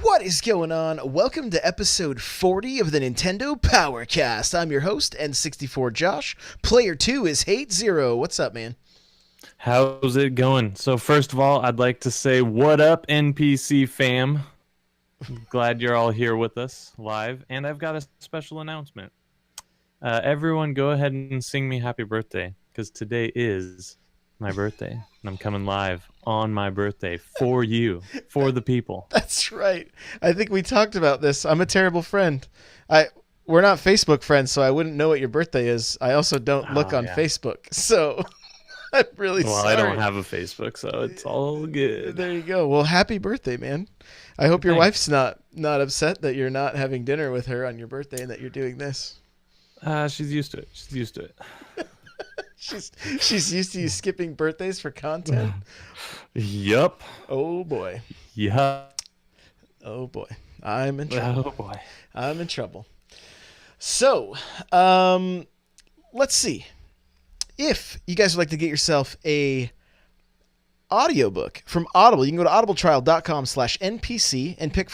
What is going on? Welcome to episode 40 of the Nintendo Powercast. I'm your host, N64 Josh. Player 2 is Hate Zero. What's up, man? How's it going? So first of all, I'd like to say what up, NPC fam. Glad you're all here with us live, and I've got a special announcement. Everyone go ahead and sing me happy birthday, because today is my birthday, and I'm coming live on my birthday for you, for the people. That's right. I think we talked about this. I'm a terrible friend. We're not Facebook friends, so I wouldn't know what your birthday is. I also don't look Oh, on yeah. Facebook, so I'm really Well, sorry. I don't have a Facebook, so it's all good. There you go. Well, happy birthday, man. I hope your Thanks. wife's not upset that you're not having dinner with her on your birthday and that you're doing this. She's used to it. She's used to it. She's used to you skipping birthdays for content. Yup. Oh boy. Yup. Oh boy. I'm in trouble. Oh boy. I'm in trouble. So, let's see. If you guys would like to get yourself a audiobook from Audible, you can go to audibletrial.com/npc and pick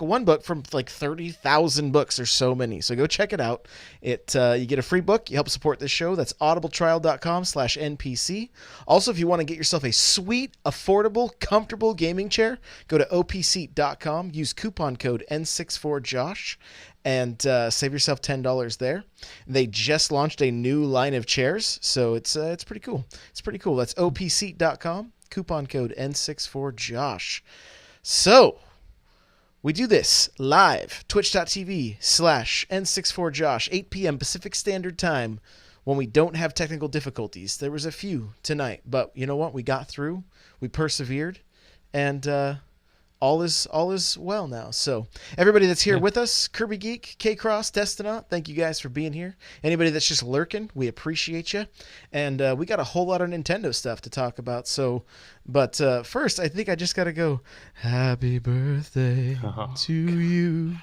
one book from like 30,000 books. There's so many. So go check it out. You get a free book. You help support this show. That's audibletrial.com/npc. Also, if you want to get yourself a sweet, affordable, comfortable gaming chair, go to opseat.com. Use coupon code N64Josh and save yourself $10 there. They just launched a new line of chairs, so it's pretty cool. It's pretty cool. That's opseat.com. Coupon code N64Josh. So we do this live, twitch.tv/N64Josh, 8 p.m. Pacific Standard Time, when we don't have technical difficulties. There was a few tonight, but you know what? We got through. We persevered, and all is well now. So everybody that's here with us, Kirby Geek, K-Cross, Destinaut, thank you guys for being here. Anybody that's just lurking, we appreciate you. And we got a whole lot of Nintendo stuff to talk about. So, but first, I think I just got to go, happy birthday to you.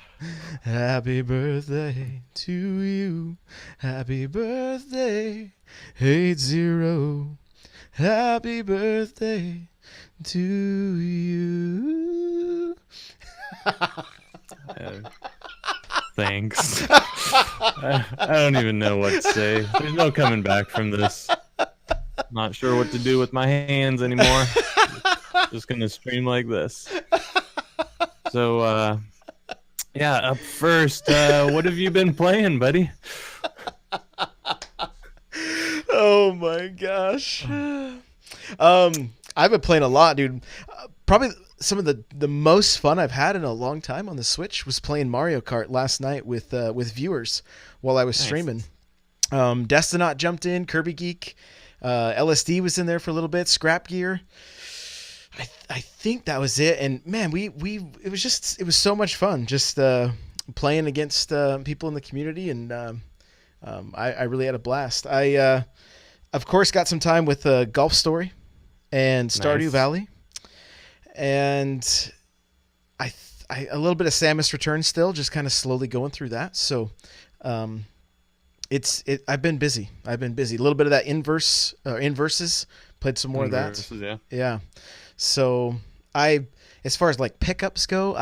Happy birthday to you. Happy birthday, 80. Happy birthday to you. Thanks. I don't even know what to say. There's no coming back from this. Not sure what to do with my hands anymore. Just gonna stream like this. So, yeah, up first, what have you been playing, buddy? Oh my gosh. I've been playing a lot, dude. Probably some of the most fun I've had in a long time on the Switch was playing Mario Kart last night with viewers while I was streaming. Destinaut jumped in, Kirby Geek, LSD was in there for a little bit, Scrap Gear. I think that was it. And man, it was so much fun just playing against people in the community, and I really had a blast. I of course got some time with Golf Story and Stardew Nice. Valley, and I a little bit of Samus Return still, just kind of slowly going through that. So, I've been busy. A little bit of that Inverses. Played some more of that. Yeah. Yeah. So as far as like pickups go,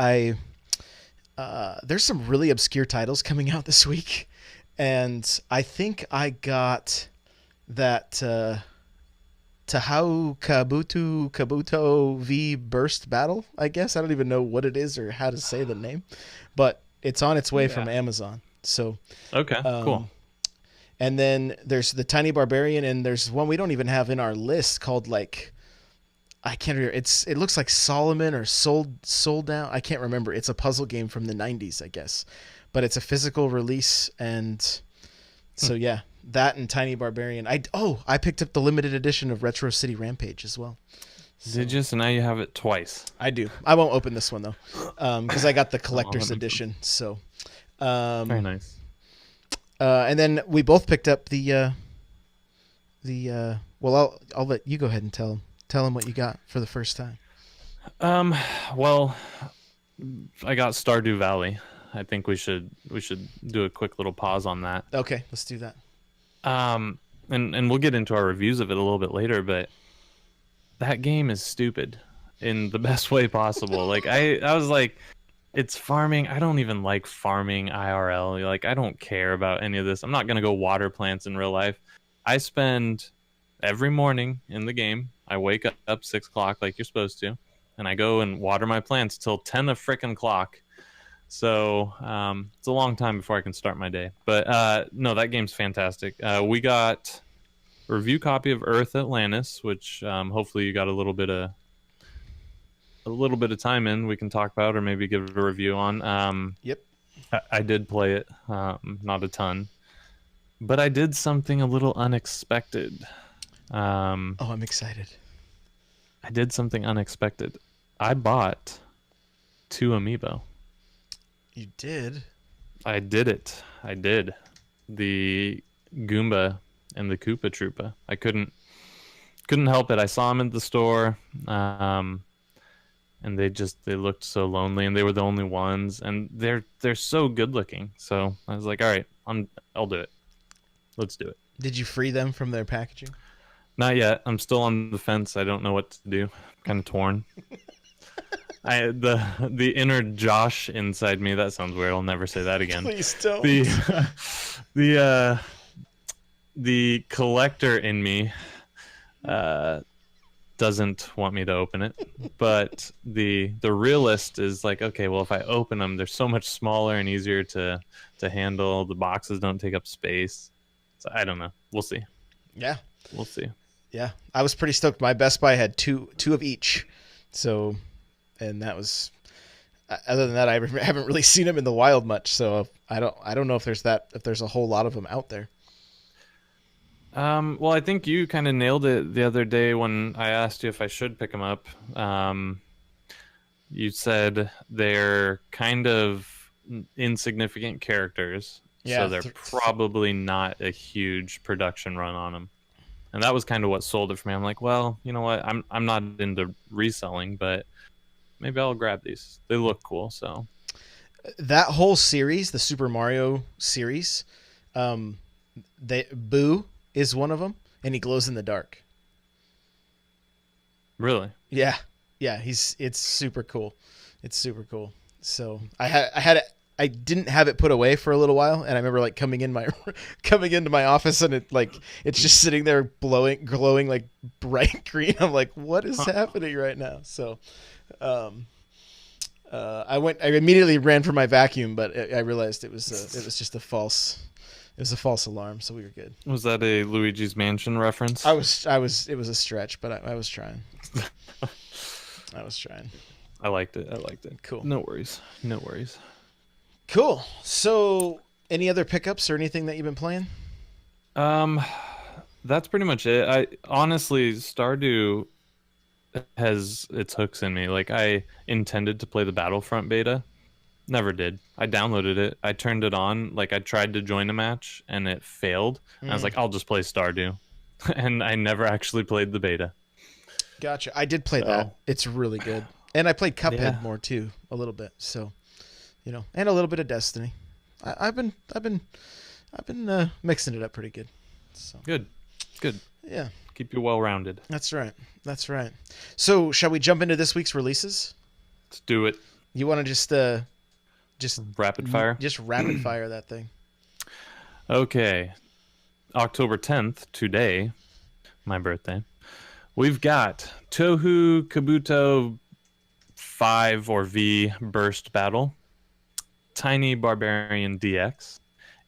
there's some really obscure titles coming out this week, and I think I got that Tahau Kabuto V Burst Battle, I guess. I don't even know what it is or how to say the name, but it's on its way from Amazon. So Okay, cool. And then there's the Tiny Barbarian, and there's one we don't even have in our list called, like, I can't remember. It looks like Solomon or Soul Down. I can't remember. It's a puzzle game from the 90s, I guess. But it's a physical release, and so yeah, that and Tiny Barbarian. I picked up the limited edition of Retro City Rampage as well. Did you? So now you have it twice. I do. I won't open this one though, because I got the collector's edition. So Very nice. and then we both picked up the well, I'll let you go ahead and tell him what you got for the first time. Well, I got Stardew Valley. I think we should do a quick little pause on that. Okay, let's do that. And we'll get into our reviews of it a little bit later, but that game is stupid. in the best way possible. Like I was like, it's farming. I don't even like farming IRL. Like I don't care about any of this. I'm not gonna go water plants in real life. I spend every morning in the game. I wake up 6 o'clock like you're supposed to, and I go and water my plants till 10 of frickin' clock. So it's a long time before I can start my day. But no, that game's fantastic. We got a review copy of Earth Atlantis, which hopefully you got a little bit of time in we can talk about or maybe give it a review on. Yep. I did play it, not a ton, but I did something a little unexpected. Oh, I'm excited. I did something unexpected. I bought 2 amiibo. You did? I did it. I did. The Goomba and the Koopa Troopa. I couldn't help it. I saw them at the store. And they looked so lonely, and they were the only ones, and they're so good looking. So I was like, all right, I'll do it. Let's do it. Did you free them from their packaging? Not yet. I'm still on the fence. I don't know what to do. I'm kind of torn. The inner Josh inside me. That sounds weird. I'll never say that again. Please don't. The collector in me doesn't want me to open it, but the realist is like, okay, well, if I open them, they're so much smaller and easier to handle. The boxes don't take up space. So I don't know. We'll see. Yeah. We'll see. Yeah. I was pretty stoked. My Best Buy had two of each. So, and that was, other than that, I haven't really seen them in the wild much. So I don't know if there's a whole lot of them out there. Well, I think you kind of nailed it the other day when I asked you if I should pick them up. You said they're kind of insignificant characters, Yeah, so they're probably not a huge production run on them. And that was kind of what sold it for me. I'm like, well, you know what? I'm not into reselling, but maybe I'll grab these. They look cool, so. That whole series, the Super Mario series, Boo is one of them, and he glows in the dark. Really? Yeah. It's super cool. It's super cool. So I didn't have it put away for a little while, and I remember like coming into my office, and it's just sitting there glowing like bright green. I'm like, what is happening right now? So, I immediately ran for my vacuum, but I realized it was just a false alarm, so we were good. Was that a Luigi's Mansion reference? It was a stretch, but I was trying. I was trying. I liked it. Cool. No worries. Cool. So, any other pickups or anything that you've been playing? That's pretty much it. I honestly, Stardew has its hooks in me. Like, I intended to play the Battlefront beta. Never did. I downloaded it. I turned it on. Like, I tried to join a match and it failed. I was like, I'll just play Stardew. And I never actually played the beta. Gotcha. I did play that. It's really good. And I played Cuphead more too, a little bit. So, and a little bit of Destiny. I've been mixing it up pretty good. So good. Yeah. Keep you well rounded. That's right. So, shall we jump into this week's releases? Let's do it. You want to just rapid fire? Just rapid fire that thing. Okay. October 10th, today, my birthday. We've got Tohu Kabuto 5 or V Burst Battle, Tiny Barbarian DX,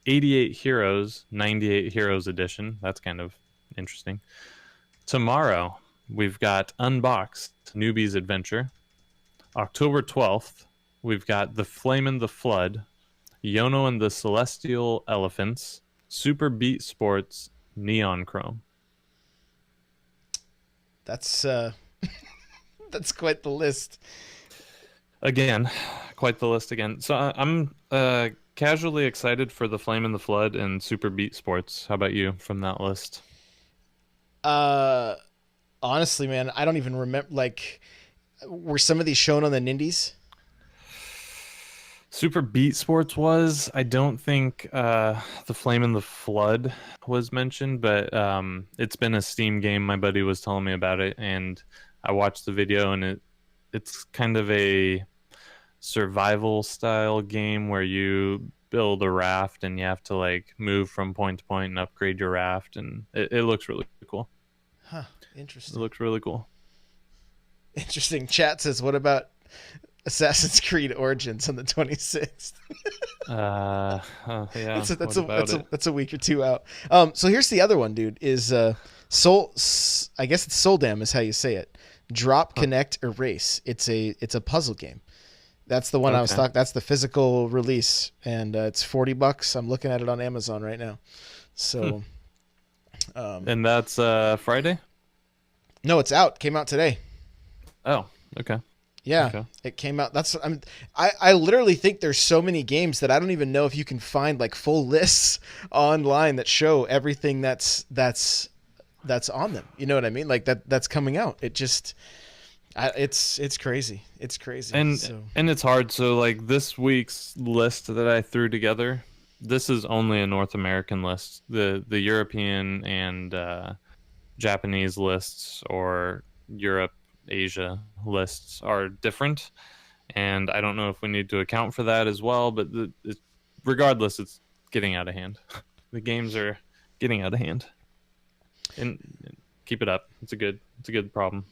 88 Heroes, 98 Heroes Edition. That's kind of interesting. Tomorrow, we've got Unboxed Newbie's Adventure. October 12th, we've got The Flame and the Flood, Yono and the Celestial Elephants, Super Beat Sports, Neon Chrome. That's that's quite the list. Again, quite the list again. So I'm casually excited for The Flame and the Flood and Super Beat Sports. How about you from that list? Honestly, man, I don't even remember. Like, were some of these shown on the Nindies? Super Beat Sports was. I don't think The Flame and the Flood was mentioned, but it's been a Steam game. My buddy was telling me about it, and I watched the video, and it's kind of a survival style game where you build a raft and you have to like move from point to point and upgrade your raft, and it looks really cool. Huh. It Interesting. looks really cool. Interesting. Chat says, what about Assassin's Creed Origins on the 26th? Yeah, That's what about it? a week or two out. So here's the other one, dude. Is Soul? I guess it's Soldam is how you say it. Drop, Huh. connect, erase. It's a puzzle game. That's the one I was Okay. talking. That's the physical release, and it's $40. I'm looking at it on Amazon right now. Hmm. So, um, And that's Friday? no, it's out. Came out today. Oh, okay. Yeah, Okay. it came out. I literally think there's so many games that I don't even know if you can find like full lists online that show everything that's on them. You know what I mean? Like that's coming out. It's crazy. It's crazy. And So and it's hard. So like this week's list that I threw together, this is only a North American list. The European and Japanese lists or Europe, Asia lists are different, and I don't know if we need to account for that as well. But regardless, it's getting out of hand. The games are getting out of hand, and keep it up. It's a good problem.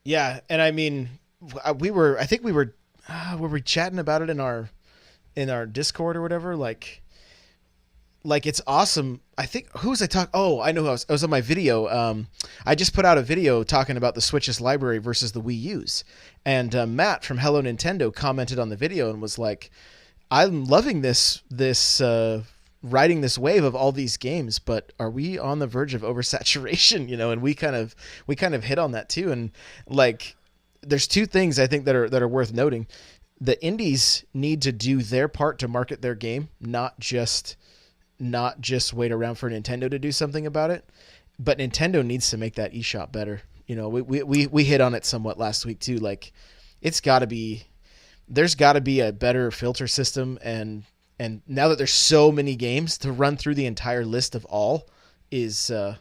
yeah, and I mean, I think were we chatting about it in our Discord or whatever? Like it's awesome. I think who was I talking? Oh, I know who I was on my video. I just put out a video talking about the Switch's library versus the Wii U's, and Matt from Hello Nintendo commented on the video and was like, "I'm loving this riding this wave of all these games, but are we on the verge of oversaturation?" You know, and we kind of hit on that too. And like, there's two things I think that are worth noting. The indies need to do their part to market their game, not just wait around for Nintendo to do something about it. But Nintendo needs to make that eShop better. You know, we hit on it somewhat last week too. Like, it's got to be there's got to be a better filter system, and now that there's so many games to run through the entire list of all is I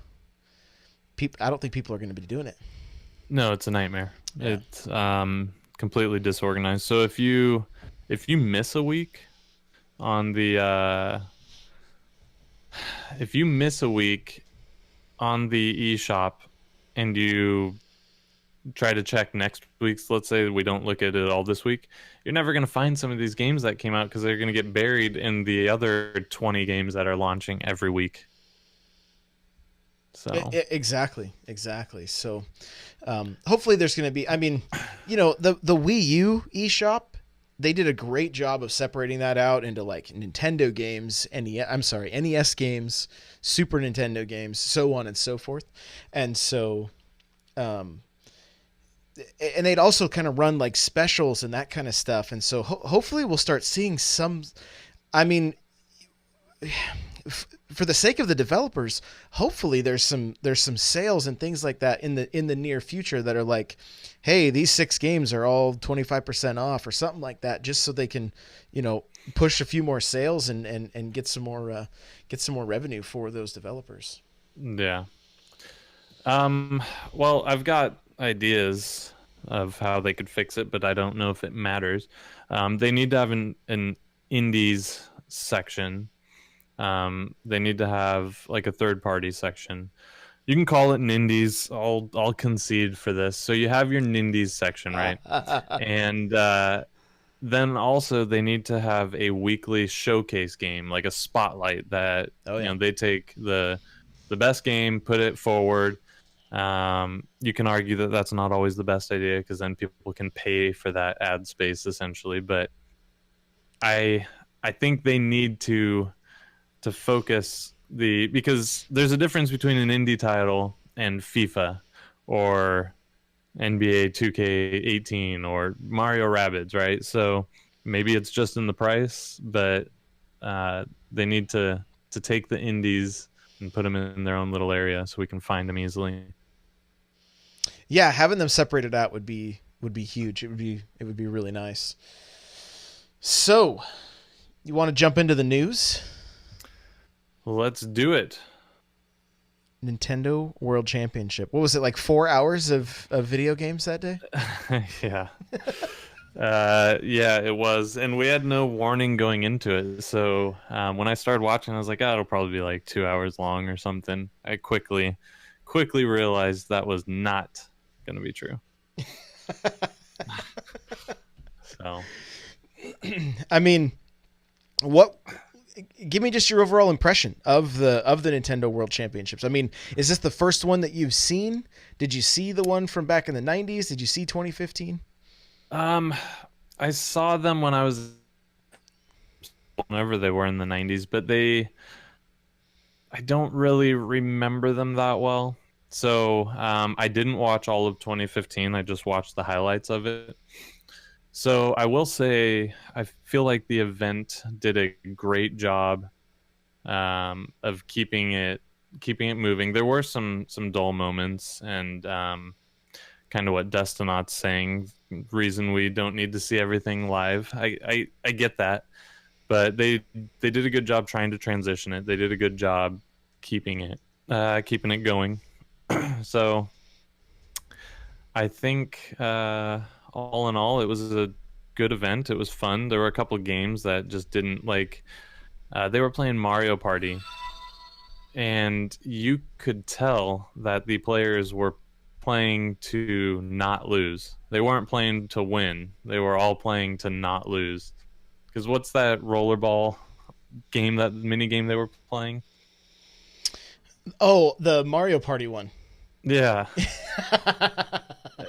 don't think people are going to be doing it. No, it's a nightmare. Yeah. It's completely disorganized. So if you miss a week on the if you miss a week on the eShop and you try to check next week's, let's say we don't look at it all this week, you're never going to find some of these games that came out because they're going to get buried in the other 20 games that are launching every week. So, Exactly. So hopefully there's going to be. I mean, you know, the Wii U eShop, they did a great job of separating that out into like Nintendo games, NES games, Super Nintendo games, so on and so forth. And so, um, and they'd also kind of run like specials and that kind of stuff. And so hopefully we'll start seeing some. I mean, for the sake of the developers, hopefully there's some sales and things like that in the near future that are like, hey, these 6 games are all 25% off or something like that, just so they can, you know, push a few more sales and get some more revenue for those developers. yeah. Well, I've got ideas of how they could fix it, but I don't know if it matters. They need to have an indies section. They need to have like a third party section. You can call it Nindies. I'll concede for this. So you have your Nindies section, right? And then also they need to have a weekly showcase game, like a spotlight that Oh yeah. they take the best game, put it forward. You can argue that that's not always the best idea because then people can pay for that ad space essentially. But I I think they need to focus because there's a difference between an indie title and FIFA or NBA 2K18 or Mario Rabbids, right? So maybe it's just in the price, but they need to take the indies and put them in their own little area so we can find them easily. Yeah, having them separated out would be huge. It would be really nice. So, you want to jump into the news? Let's do it. Nintendo World Championship. What was it, like 4 hours of video games that day? Yeah. Yeah, it was, and we had no warning going into it. So when I started watching, I was like, "Oh, it'll probably be like 2 hours long or something." I quickly realized that was not going to be true. So I mean, what? Give me just your overall impression of the Nintendo World Championships. I mean, is this the first one that you've seen? Did you see the one from back in the '90s? Did you see 2015? um, I saw them when I was whenever they were in the '90s, but I don't really remember them that well. So I didn't watch all of 2015. I just watched the highlights of it. So I will say I feel like the event did a great job of keeping it moving. There were some dull moments, and kind of what Destinot's saying. Reason we don't need to see everything live. I get that, but they did a good job trying to transition it. They did a good job keeping it going. So I think all in all, it was a good event. It was fun. There were a couple of games that just didn't like. They were playing Mario Party, and you could tell that the players were playing to not lose. They weren't playing to win. They were all playing to not lose. Because what's that rollerball game, that mini game they were playing? Oh, the Mario Party one. Yeah.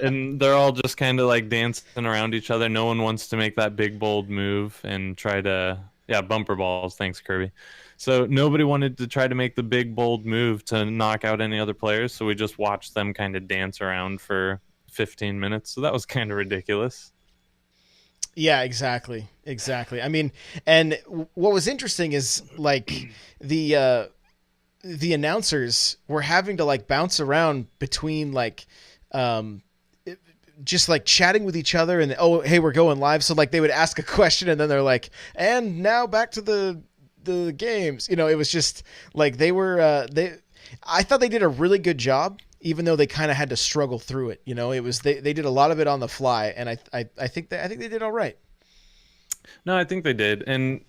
And they're all just kind of like dancing around each other. No one wants to make that big bold move and try to, yeah, bumper balls. Thanks, Kirby. So nobody wanted to try to make the big bold move to knock out any other players. So we just watched them kind of dance around for 15 minutes. So that was kind of ridiculous. Yeah, exactly. Exactly. I mean, and what was interesting is like the announcers were having to like bounce around between like um just like chatting with each other and, oh, hey, we're going live. So like they would ask a question and then they're like, and now back to the games. You know, it was just like they were I thought they did a really good job, even though they kind of had to struggle through it. You know, it was they did a lot of it on the fly, and I think they did all right. No, I think they did. And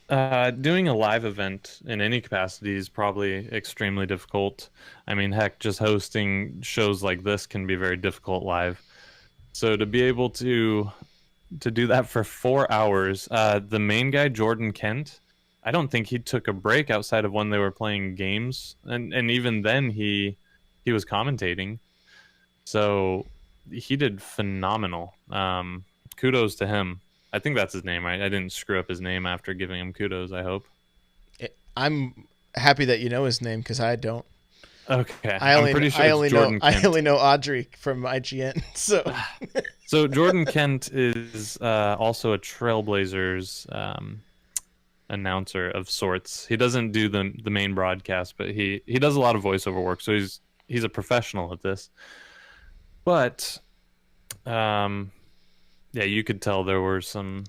doing a live event in any capacity is probably extremely difficult. I mean, heck, just hosting shows like this can be very difficult live. So to be able to do that for 4 hours, the main guy, Jordan Kent, I don't think he took a break outside of when they were playing games, and even then he was commentating. So he did phenomenal. Kudos to him. I think that's his name, right? I didn't screw up his name after giving him kudos, I hope. I'm happy that you know his name because I don't. Okay. I'm pretty sure it's Jordan Kent. I only know Audrey from IGN. So Jordan Kent is also a Trailblazers announcer of sorts. He doesn't do the main broadcast, but he does a lot of voiceover work. So he's a professional at this. But yeah, you could tell there were some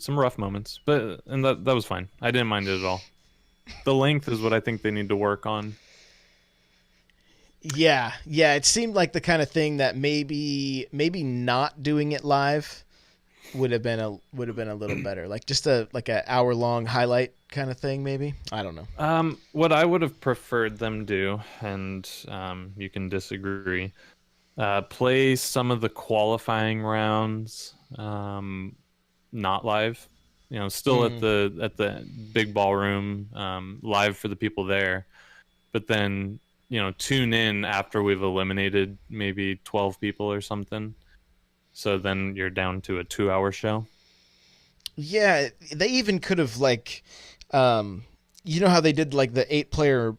rough moments, and that was fine. I didn't mind it at all. The length is what I think they need to work on. Yeah, it seemed like the kind of thing that maybe not doing it live would have been a little better. Like just a hour long highlight kind of thing, maybe. I don't know. What I would have preferred them do, and you can disagree, play some of the qualifying rounds not live. You know, still at the big ballroom, live for the people there, but then, you know, tune in after we've eliminated maybe 12 people or something. So then you're down to a 2-hour show. Yeah, they even could have like, you know how they did like the 8-player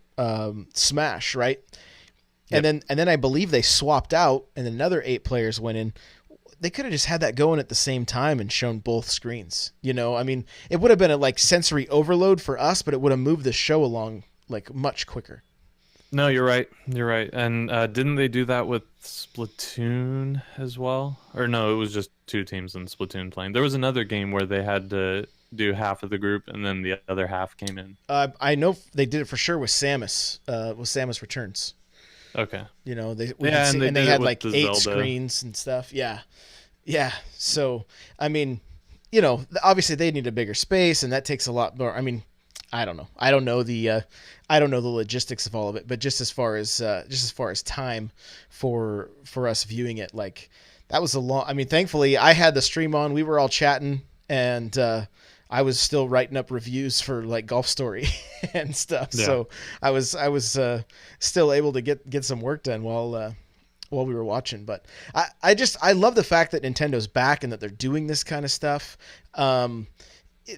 Smash, right? Yep. And then I believe they swapped out, and another 8 players went in. They could have just had that going at the same time and shown both screens. You know, I mean, it would have been a like sensory overload for us, but it would have moved the show along like much quicker. No, you're right. You're right. And didn't they do that with Splatoon as well? Or no, it was just two teams in Splatoon playing. There was another game where they had to do half of the group and then the other half came in. I know they did it for sure with Samus. With Samus Returns. Okay. You know, we could Yeah, and see, they and they did it had with like the 8 Zelda. screens and stuff. Yeah, yeah. So I mean, you know, obviously they need a bigger space, and that takes a lot more. I mean, I don't know. I don't know the logistics of all of it, but just as far as time for us viewing it, like that was a long. I mean, thankfully I had the stream on. We were all chatting, and I was still writing up reviews for like Golf Story and stuff. Yeah. So I was still able to get some work done while we were watching. But I love the fact that Nintendo's back and that they're doing this kind of stuff.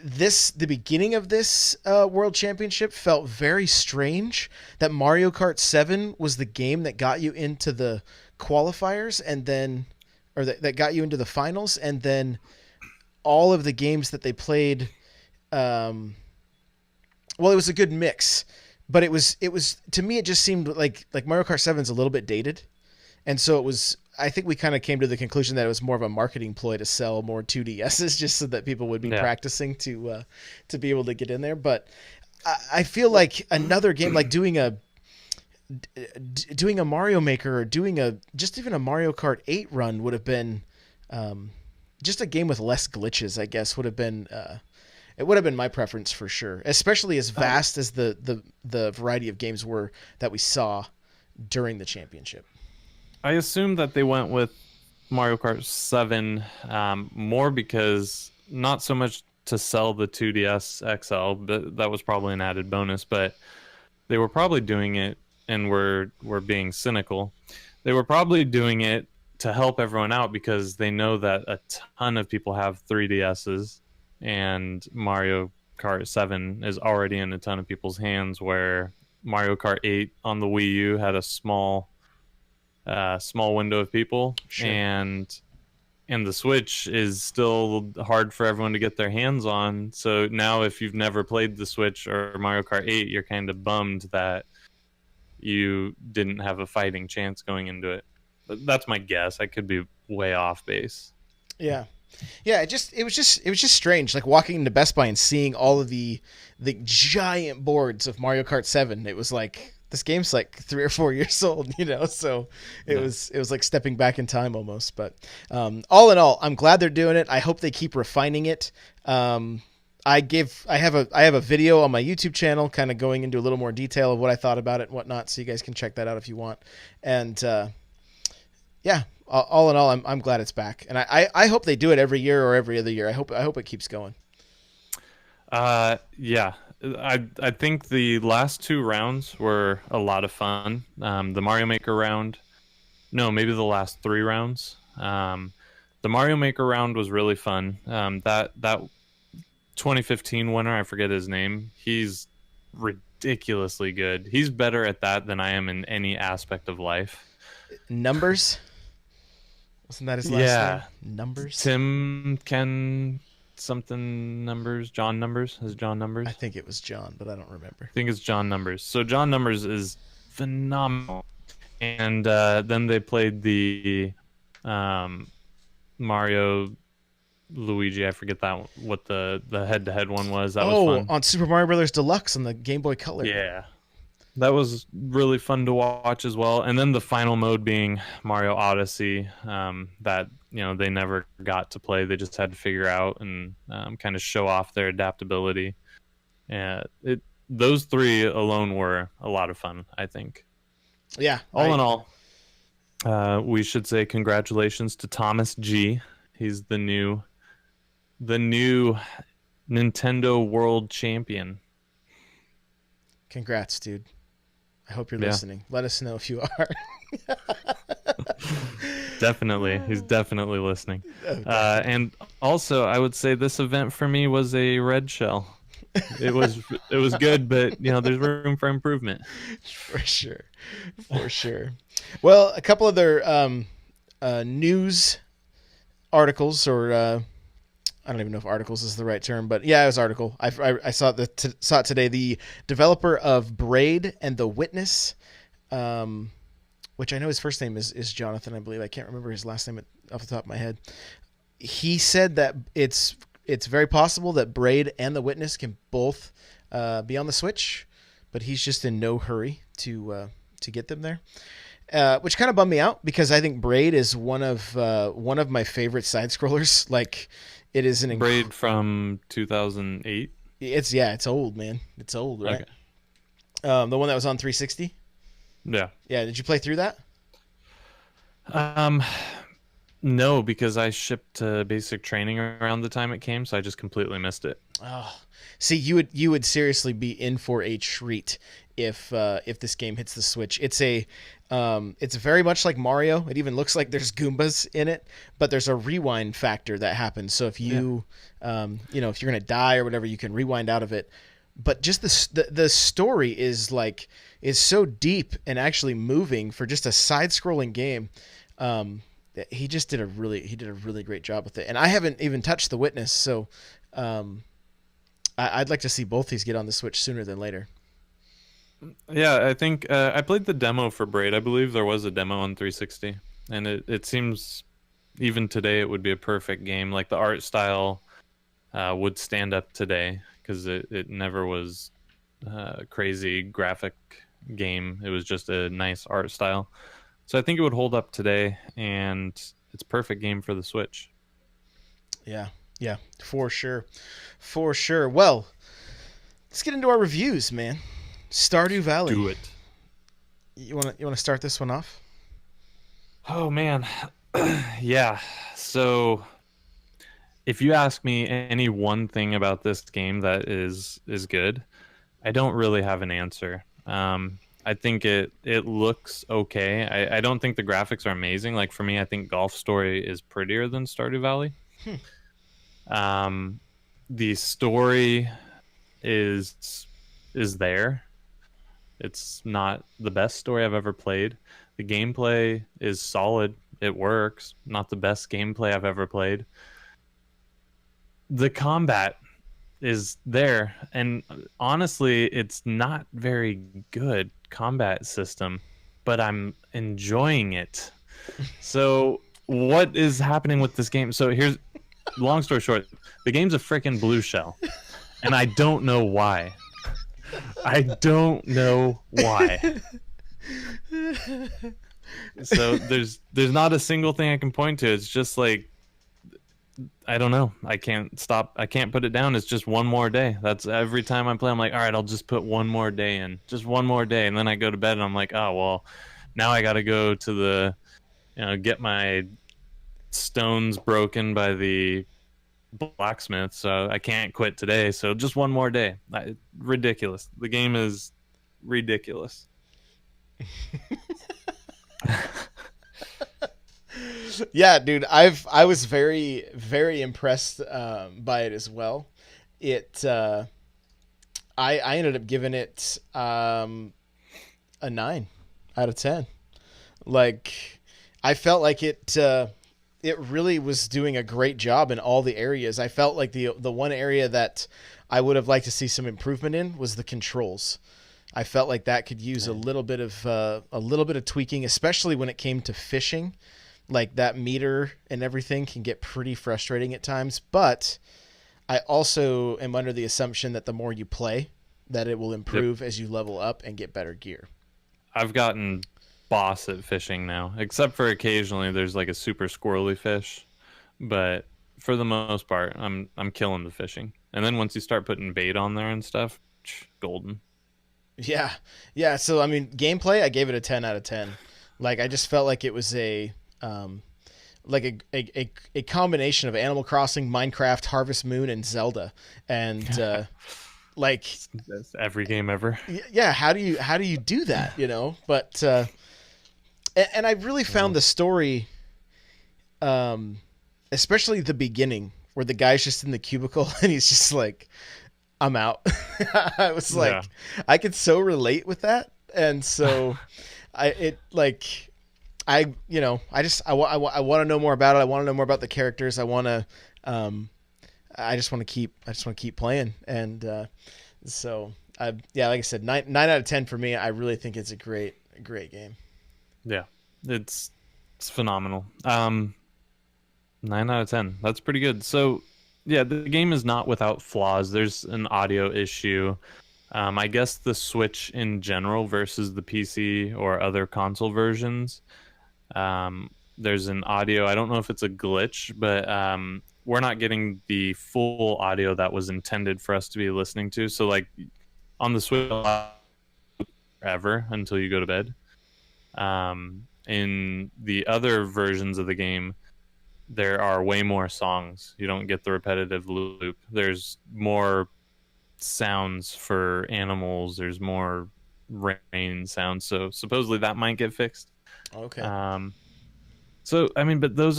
The beginning of this World Championship felt very strange. That Mario Kart 7 was the game that got you into the qualifiers, and then or that got you into the finals, and then all of the games that they played. Well, it was a good mix, but it was to me it just seemed like Mario Kart 7 is a little bit dated, and so it was. I think we kind of came to the conclusion that it was more of a marketing ploy to sell more 2DSs, just so that people would be Yeah. practicing to be able to get in there. But I feel like another game, like doing a Mario Maker or doing a just even a Mario Kart 8 run would have been just a game with less glitches. I guess would have been it would have been my preference for sure, especially as vast as the variety of games were that we saw during the championship. I assume that they went with Mario Kart 7 more because not so much to sell the 2DS XL, but that was probably an added bonus. But they were probably doing it, and we're being cynical. They were probably doing it to help everyone out because they know that a ton of people have 3DSs, and Mario Kart 7 is already in a ton of people's hands. Where Mario Kart 8 on the Wii U had a small window of people, Sure. and the Switch is still hard for everyone to get their hands on. So now, if you've never played the Switch or Mario Kart 8, you're kind of bummed that you didn't have a fighting chance going into it. But that's my guess. I could be way off base. Yeah. Yeah, it was just strange, like walking into Best Buy and seeing all of the giant boards of Mario Kart 7. It was like this game's like 3 or 4 years old, you know. So Yeah. it was like stepping back in time almost. But all in all, I'm glad they're doing it. I hope they keep refining it. I have a video on my YouTube channel, kind of going into a little more detail of what I thought about it and whatnot. So you guys can check that out if you want. And yeah, all in all, I'm glad it's back, and I hope they do it every year or every other year. I hope it keeps going. Yeah. I think the last two rounds were a lot of fun. The Mario Maker round, no, maybe the last three rounds. The Mario Maker round was really fun. That 2015 winner, I forget his name. He's ridiculously good. He's better at that than I am in any aspect of life. Numbers, wasn't that his last Yeah, name? Numbers. Tim Ken something numbers. John Numbers is John Numbers. I think it was John, but I don't remember. I think it's John Numbers. So John Numbers is phenomenal. And then they played the Mario Luigi. I forget what the head-to-head one was. That was fun. On Super Mario Brothers Deluxe on the Game Boy Color. Yeah. That was really fun to watch as well. And then the final mode being Mario Odyssey, that they never got to play. They just had to figure out and kind of show off their adaptability. Yeah, those three alone were a lot of fun, I think. Yeah. All in all, we should say congratulations to Thomas G. He's the new Nintendo World Champion. Congrats, dude. I hope you're listening. Let us know if you are. Definitely. He's definitely listening. Okay. And also, I would say this event for me was a red shell. It was good, but there's room for improvement. For sure. Well, a couple other news articles, or I don't even know if articles is the right term, but yeah, it was article. I saw it today. The developer of Braid and The Witness um, which I know his first name is Jonathan, I believe. I can't remember his last name off the top of my head. He said that it's very possible that Braid and the Witness can both be on the Switch, but he's just in no hurry to get them there. Which kind of bummed me out because I think Braid is one of my favorite side scrollers. Like, it is Braid from 2008. It's old, man. It's old, right? Okay. The one that was on 360. Yeah. Yeah. Did you play through that? Um, no, because I shipped to basic training around the time it came, so I just completely missed it. Oh, see, you would seriously be in for a treat if this game hits the Switch. It's very much like Mario. It even looks like there's Goombas in it, but there's a rewind factor that happens. So if if you're gonna die or whatever, you can rewind out of it. But just the story is so deep and actually moving for just a side-scrolling game. He did a really great job with it, and I haven't even touched The Witness, so I'd like to see both these get on the Switch sooner than later. Yeah, I think I played the demo for Braid. I believe there was a demo on 360, and it seems even today it would be a perfect game. Like the art style would stand up today because it never was a crazy graphic game. It was just a nice art style. So I think it would hold up today, and it's a perfect game for the Switch. Yeah, yeah, for sure, for sure. Well, let's get into our reviews, man. Stardew Valley. Do it. You wanna start this one off? Oh man. Yeah. So if you ask me any one thing about this game that is good, I don't really have an answer. I think it looks okay. I don't think the graphics are amazing. Like for me, I think Golf Story is prettier than Stardew Valley. The story is there. It's not the best story I've ever played. The gameplay is solid. It works. Not the best gameplay I've ever played. The combat is there, and honestly, it's not very good combat system, but I'm enjoying it. So what is happening with this game? So here's long story short, the game's a freaking blue shell, and I don't know why. I don't know why. So there's not a single thing I can point to. It's just like, I don't know. I can't put it down. It's just one more day. That's every time I play, I'm like, all right, I'll just put one more day in. Just one more day. And then I go to bed and I'm like, oh, well, now I got to go to get my stones broken by the blacksmith. So I can't quit today. So just one more day. Ridiculous. The game is ridiculous. Yeah, dude, I was very, very impressed by it as well. I ended up giving it a 9 out of 10. Like, I felt like it really was doing a great job in all the areas. I felt like the one area that I would have liked to see some improvement in was the controls. I felt like that could use a little bit of tweaking, especially when it came to fishing. Like, that meter and everything can get pretty frustrating at times, but I also am under the assumption that the more you play, that it will improve as you level up and get better gear. I've gotten boss at fishing now, except for occasionally there's like a super squirrely fish, but for the most part, I'm killing the fishing. And then once you start putting bait on there and stuff, golden. Yeah. Yeah, so I mean, gameplay, I gave it a 10 out of 10. Like, I just felt like it was a combination of Animal Crossing, Minecraft, Harvest Moon, and Zelda. And like, that's every game ever. Yeah, how do you do that, But and I really found the story, especially the beginning, where the guy's just in the cubicle and he's just like, I'm out. I was like, yeah. I could so relate with that. And so I want to know more about it. I want to know more about the characters. I just want to keep playing. And like I said, 9 out of 10 for me. I really think it's a great Great game. Yeah, it's phenomenal. 9 out of 10. That's pretty good. So, yeah, the game is not without flaws. There's an audio issue. I guess the Switch in general versus the PC or other console versions. There's an audio. I don't know if it's a glitch, but we're not getting the full audio that was intended for us to be listening to. So, like on the Switch, forever until you go to bed. In the other versions of the game, there are way more songs. You don't get the repetitive loop. There's more sounds for animals. There's more rain sounds. So supposedly that might get fixed. Okay. So I mean, but those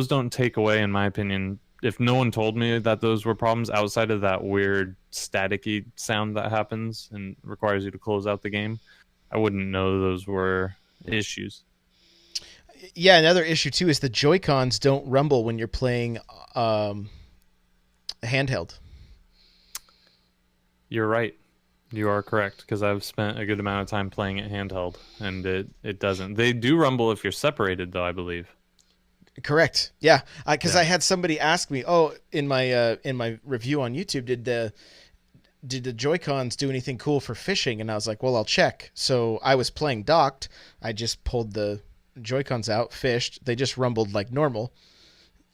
don't take away, in my opinion. If no one told me that those were problems outside of that weird staticky sound that happens and requires you to close out the game, I wouldn't know those were issues. Yeah, another issue too is the Joy-Cons don't rumble when you're playing handheld. You're right. You are correct, because I've spent a good amount of time playing it handheld, and it doesn't. They do rumble if you're separated, though, I believe. Correct. Yeah, because I had somebody ask me, in my review on YouTube, did the Joy-Cons do anything cool for fishing? And I was like, well, I'll check. So I was playing docked. I just pulled the Joy-Cons out, fished. They just rumbled like normal.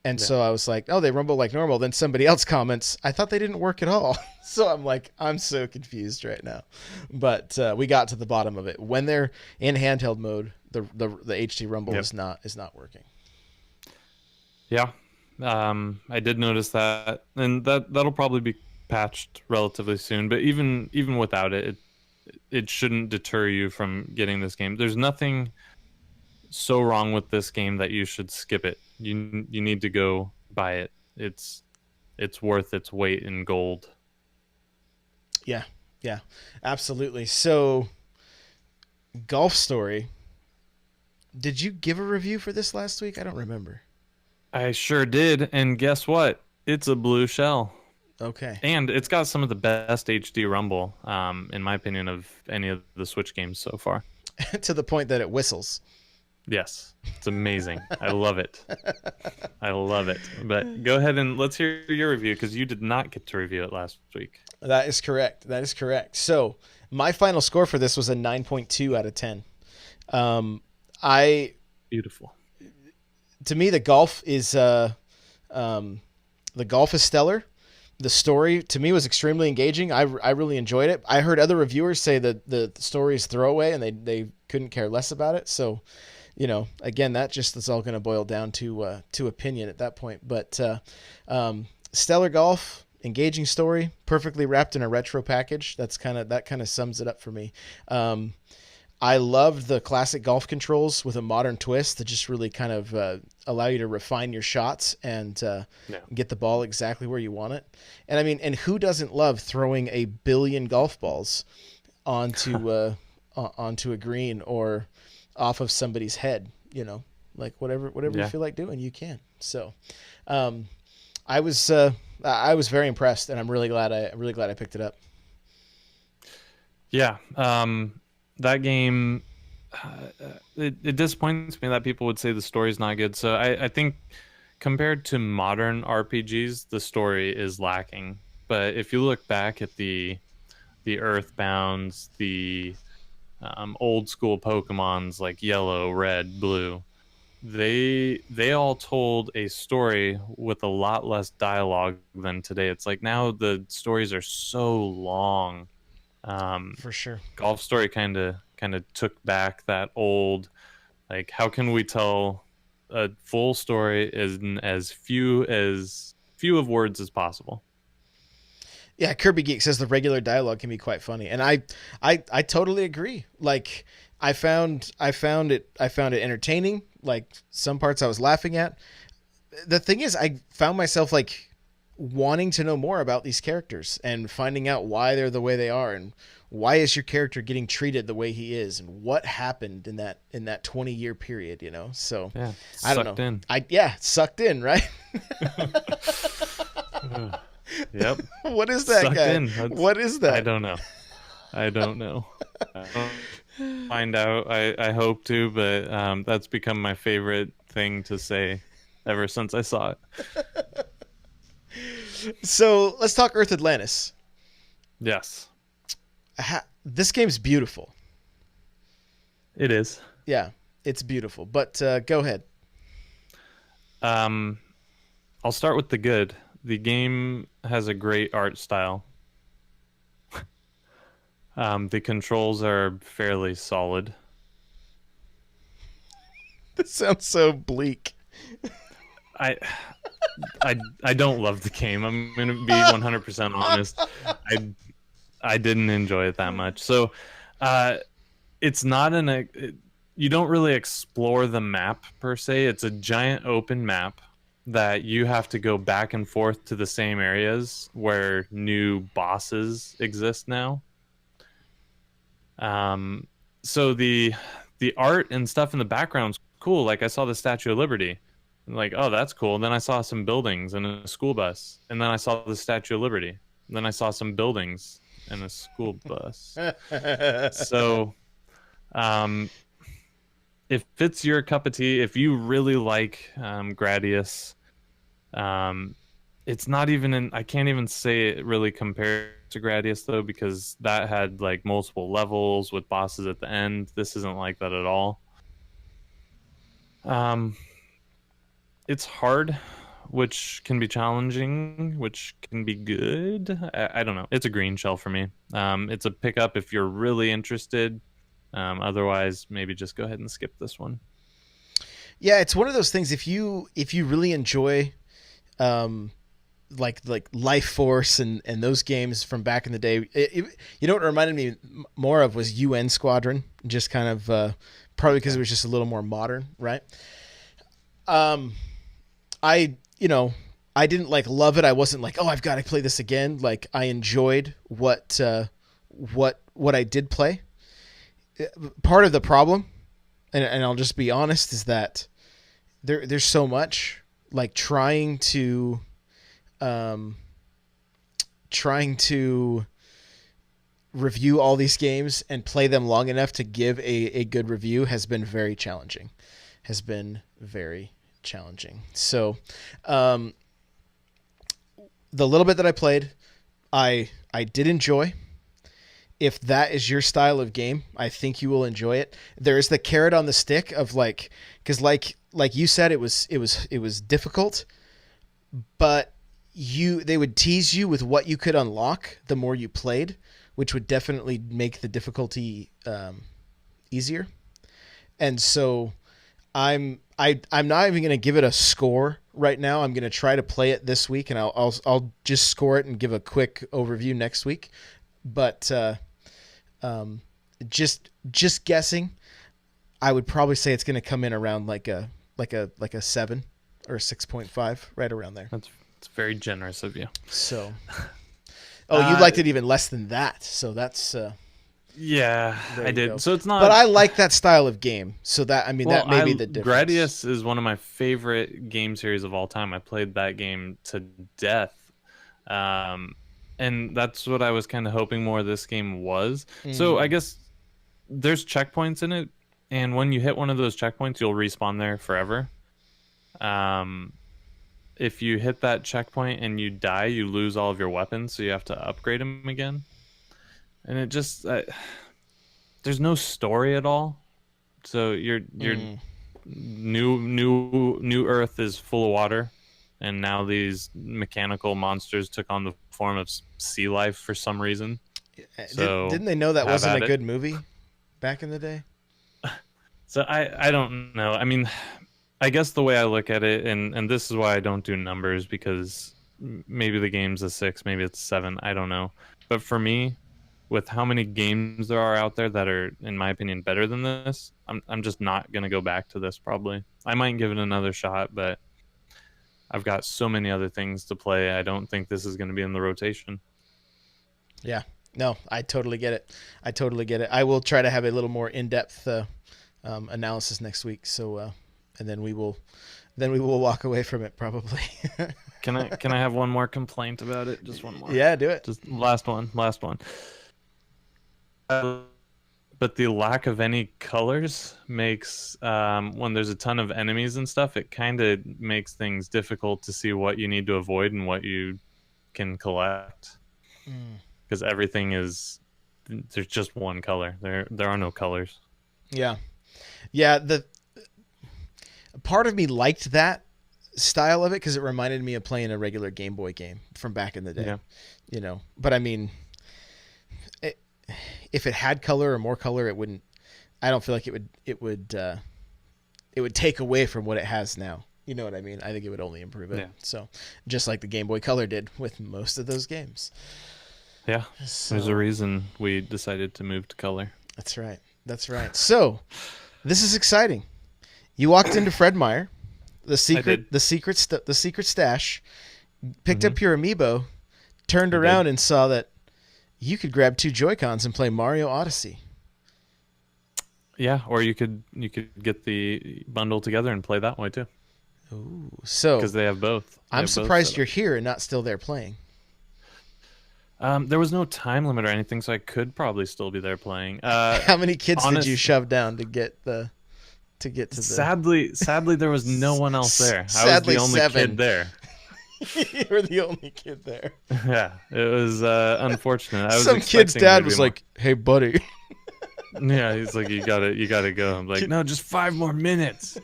And so I was like, oh, they rumble like normal. Then somebody else comments, I thought they didn't work at all. So I'm like, I'm so confused right now. But we got to the bottom of it. When they're in handheld mode, the HD rumble is not working. Yeah, I did notice that, and that'll probably be patched relatively soon. But even without it, it shouldn't deter you from getting this game. There's nothing so wrong with this game that you should skip it. You need to go buy it. It's worth its weight in gold. Yeah, absolutely. So, Golf Story. Did you give a review for this last week? I don't remember. I sure did, and guess what? It's a blue shell. Okay. And it's got some of the best HD rumble, in my opinion, of any of the Switch games so far. To the point that it whistles. Yes, it's amazing. I love it. I love it. But go ahead and let's hear your review, because you did not get to review it last week. That is correct. So my final score for this was a 9.2 out of 10. Beautiful. To me, the golf is stellar. The story to me was extremely engaging. I really enjoyed it. I heard other reviewers say that the story is throwaway and they couldn't care less about it. So, again, that just is all going to boil down to opinion at that point. But stellar golf, engaging story, perfectly wrapped in a retro package. That kind of sums it up for me. I loved the classic golf controls with a modern twist that just really kind of allow you to refine your shots and get the ball exactly where you want it. And I mean, and who doesn't love throwing a billion golf balls onto a green or off of somebody's head? Like whatever you feel like doing, you can. So, I was very impressed, and I'm really glad I picked it up. Yeah. That game, it disappoints me that people would say the story's not good. So I think compared to modern RPGs, the story is lacking. But if you look back at the Earthbounds, the old school Pokemons like Yellow, Red, Blue, they all told a story with a lot less dialogue than today. It's like now the stories are so long. For sure. Golf Story kind of took back that old, like, how can we tell a full story in as few of words as possible? Yeah, Kirby Geek says the regular dialogue can be quite funny, and I totally agree. Like, I found it entertaining. Like, some parts I was laughing at. The thing is, I found myself like wanting to know more about these characters and finding out why they're the way they are, and why is your character getting treated the way he is, and what happened in that 20-year period, So yeah, I don't know. Sucked in, right? Yep. What is that sucked guy? In. What is that? I don't know. find out. I hope to, but that's become my favorite thing to say ever since I saw it. So let's talk Earth Atlantis. Yes, This game's beautiful. it is. Yeah, it's beautiful. But go ahead. Um, I'll start with the good. The game has a great art style. The controls are fairly solid. This sounds so bleak. I I don't love the game. I'm gonna be 100% honest. I I didn't enjoy it that much. So, it's not you don't really explore the map per se. It's a giant open map that you have to go back and forth to the same areas where new bosses exist now. Um, so the art and stuff in the background's cool. Like I saw the Statue of Liberty. Like, oh, that's cool. Then I saw some buildings and a school bus. And then I saw the Statue of Liberty. And then I saw some buildings and a school bus. So, um, if it's your cup of tea, if you really like Gradius, it's not even I can't even say it really compares to Gradius though, because that had like multiple levels with bosses at the end. This isn't like that at all. Um, it's hard, which can be challenging, which can be good. I don't know. It's a green shell for me. It's a pickup if you're really interested. Otherwise, maybe just go ahead and skip this one. Yeah, it's one of those things. If you really enjoy, like Life Force and those games from back in the day, you know what it reminded me more of was UN Squadron. Just kind of probably because it was just a little more modern, right? I I didn't like love it. I wasn't like, oh, I've got to play this again. Like I enjoyed what I did play. Part of the problem, and I'll just be honest, is that there's so much like trying to review all these games and play them long enough to give a good review has been very challenging. So, the little bit that I played, I did enjoy. If that is your style of game, I think you will enjoy it. There is the carrot on the stick of like, because like you said, it was difficult, but they would tease you with what you could unlock the more you played, which would definitely make the difficulty easier. And so I'm not even going to give it a score right now. I'm going to try to play it this week, and I'll just score it and give a quick overview next week. But just guessing, I would probably say it's going to come in around like a 7 or a 6.5, right around there. It's very generous of you. So, you liked it even less than that. So that's yeah, I did. Go. So it's not. But I like that style of game. So that that may be the difference. Gradius is one of my favorite game series of all time. I played that game to death. And that's what I was kind of hoping more this game was. So I guess there's checkpoints in it, and when you hit one of those checkpoints, you'll respawn there forever. If you hit that checkpoint and you die, you lose all of your weapons, so you have to upgrade them again. And it just there's no story at all. So your new Earth is full of water. And now these mechanical monsters took on the form of sea life for some reason. So didn't they know that wasn't a good movie back in the day? So I don't know. I mean, I guess the way I look at it, and this is why I don't do numbers, because maybe the game's a 6, maybe it's a 7, I don't know. But for me, with how many games there are out there that are, in my opinion, better than this, I'm just not going to go back to this probably. I might give it another shot, but I've got so many other things to play. I don't think this is going to be in the rotation. Yeah. No, I totally get it. I will try to have a little more in-depth analysis next week. So, and then we will walk away from it probably. Can I have one more complaint about it? Just one more. Yeah, do it. Just last one. but the lack of any colors makes when there's a ton of enemies and stuff, it kind of makes things difficult to see what you need to avoid and what you can collect, Mm. because everything is there's just one color. There are no colors. Yeah, yeah. The part of me liked that style of it because it reminded me of playing a regular Game Boy game from back in the day. Yeah. You know, but I mean, it, if it had color or more color, it wouldn't. I don't feel like it would take away from what it has now. You know what I mean? I think it would only improve it. Yeah. So, just like the Game Boy Color did with most of those games. Yeah. So, There's a reason we decided to move to color. That's right. That's right. So, this is exciting. You walked into Fred Meyer, the secret stash, picked up your amiibo, turned around and saw that you could grab 2 Joy-Cons and play Mario Odyssey. Yeah, or you could get the bundle together and play that way too. Ooh, so because they have both. I'm surprised you're here and not still there playing. There was no time limit or anything, so I could probably still be there playing. How many kids did you shove down to get to the? Sadly, there was no one else there. Sadly, I was the only 7. kid there. You were the only kid there. Yeah, it was unfortunate. Some kid's dad was like, "Hey, buddy." Yeah, he's like, "You gotta go." I'm like, "No, just 5 more minutes.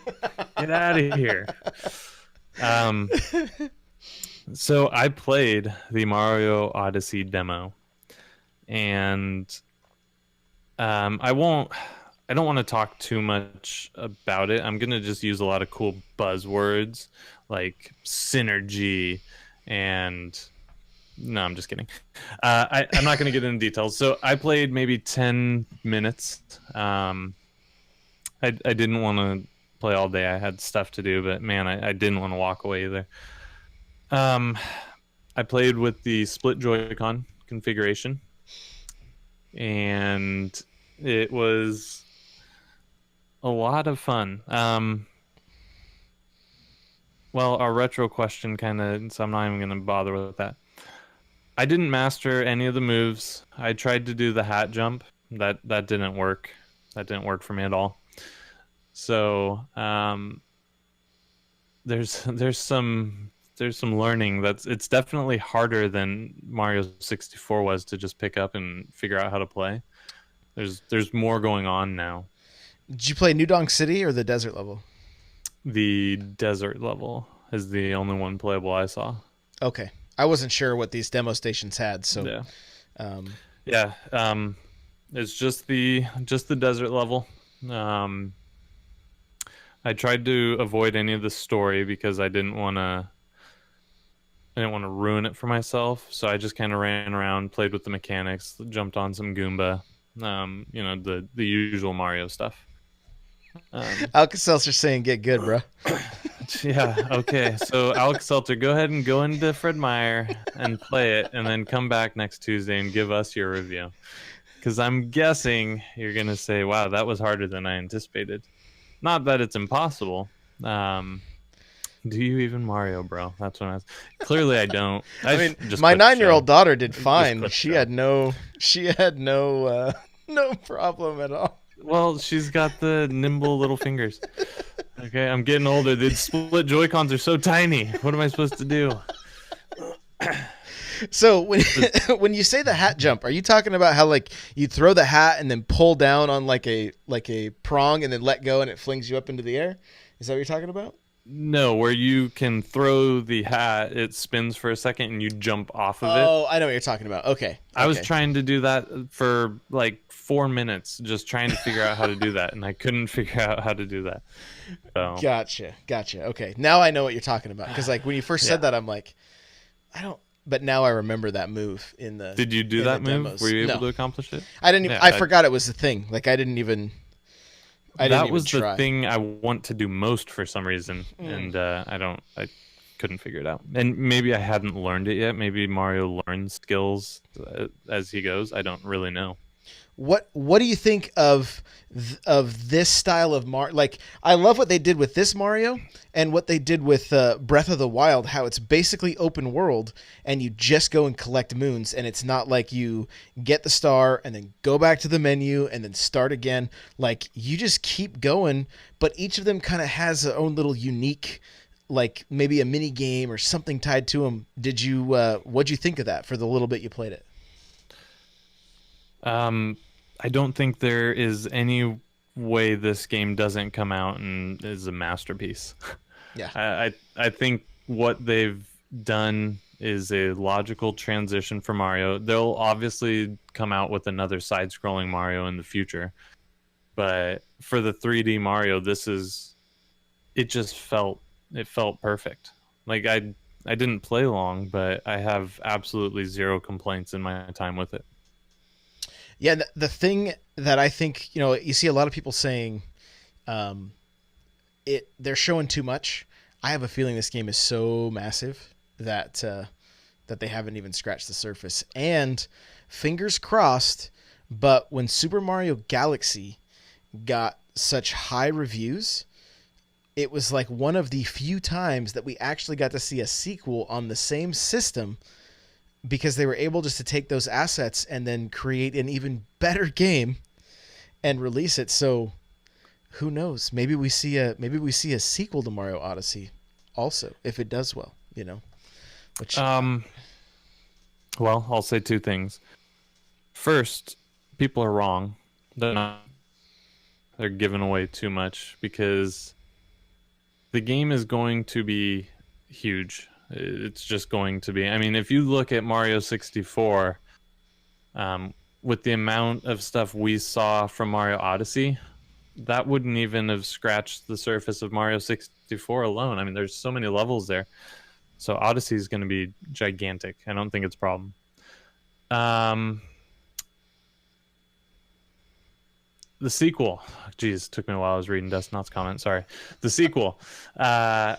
Get out of here." So I played the Mario Odyssey demo, and I don't want to talk too much about it. I'm gonna just use a lot of cool buzzwords like synergy and no, I'm just kidding. I'm not gonna get into details. So I played maybe 10 minutes. I didn't want to play all day. I had stuff to do, but man, I didn't want to walk away either. I played with the split Joy-Con configuration, and it was a lot of fun. Well, our retro question kind of, so I'm not even going to bother with that. I didn't master any of the moves. I tried to do the hat jump. That didn't work. That didn't work for me at all. So there's some learning. It's definitely harder than Mario 64 was to just pick up and figure out how to play. There's more going on now. Did you play New Donk City or the desert level? The desert level is the only one playable I saw. Okay. I wasn't sure what these demo stations had, so yeah. It's just the desert level. I tried to avoid any of the story because I didn't want to ruin it for myself. So I just kind of ran around, played with the mechanics, jumped on some Goomba, the usual Mario stuff. Alka-Seltzer saying get good, bro. Yeah, okay. So Alka-Seltzer, go ahead and go into Fred Meyer and play it, and then come back next Tuesday and give us your review. Because I'm guessing you're going to say, wow, that was harder than I anticipated. Not that it's impossible. Do you even Mario, bro? That's what I was. Clearly, I don't. I mean, my 9-year-old daughter did fine. She had no problem at all. Well, she's got the nimble little fingers. Okay, I'm getting older. The split Joy-Cons are so tiny. What am I supposed to do? So when you say the hat jump, are you talking about how like you throw the hat and then pull down on like a prong and then let go and it flings you up into the air? Is that what you're talking about? No, where you can throw the hat, it spins for a second and you jump off of it. Oh, I know what you're talking about. Okay. I was trying to do that for like 4 minutes, just trying to figure out how to do that, and I couldn't figure out how to do that. So. Gotcha. Okay, now I know what you're talking about because like when you first said that, I'm like, I don't. But now I remember that move in the. Did you do that move? Demos. Were you able to accomplish it? I didn't. I forgot it was the thing. Like I didn't even. That was the thing I want to do most for some reason, and I couldn't figure it out. And maybe I hadn't learned it yet. Maybe Mario learns skills as he goes. I don't really know. what do you think of this style of Mario? Like, I love what they did with this Mario and what they did with Breath of the Wild. How it's basically open world, and you just go and collect moons, and it's not like you get the star and then go back to the menu and then start again. Like, you just keep going, but each of them kind of has their own little unique, like maybe a mini game or something tied to them. What'd you think of that for the little bit you played it? I don't think there is any way this game doesn't come out and is a masterpiece. Yeah. I think what they've done is a logical transition for Mario. They'll obviously come out with another side-scrolling Mario in the future, but for the 3D Mario, it felt perfect. Like I didn't play long, but I have absolutely zero complaints in my time with it. Yeah, the thing that I think, you see a lot of people saying um, they're showing too much. I have a feeling this game is so massive that they haven't even scratched the surface. And fingers crossed, but when Super Mario Galaxy got such high reviews, it was like one of the few times that we actually got to see a sequel on the same system, because they were able just to take those assets and then create an even better game and release it. So who knows? Maybe we see a sequel to Mario Odyssey also, if it does well, Which Well, I'll say two things. First, people are wrong. They're giving away too much, because the game is going to be huge. It's just going to be. I mean, if you look at Mario 64, with the amount of stuff we saw from Mario Odyssey, that wouldn't even have scratched the surface of Mario 64 alone. I mean, there's so many levels there. So Odyssey is going to be gigantic. I don't think it's a problem. The sequel. Geez, it took me a while. I was reading Dustinot's comment. Sorry. The sequel. I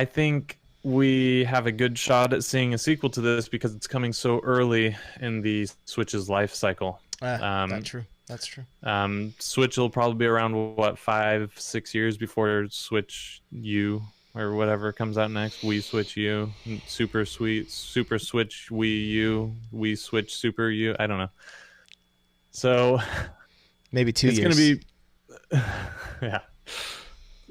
think we have a good shot at seeing a sequel to this because it's coming so early in the Switch's life cycle. That's true. Switch will probably be around, what, 5-6 years before Switch U or whatever comes out next. Wii Switch U, Super Switch Wii U, Wii Switch Super U. I don't know. So maybe 2 years. It's going to be, yeah.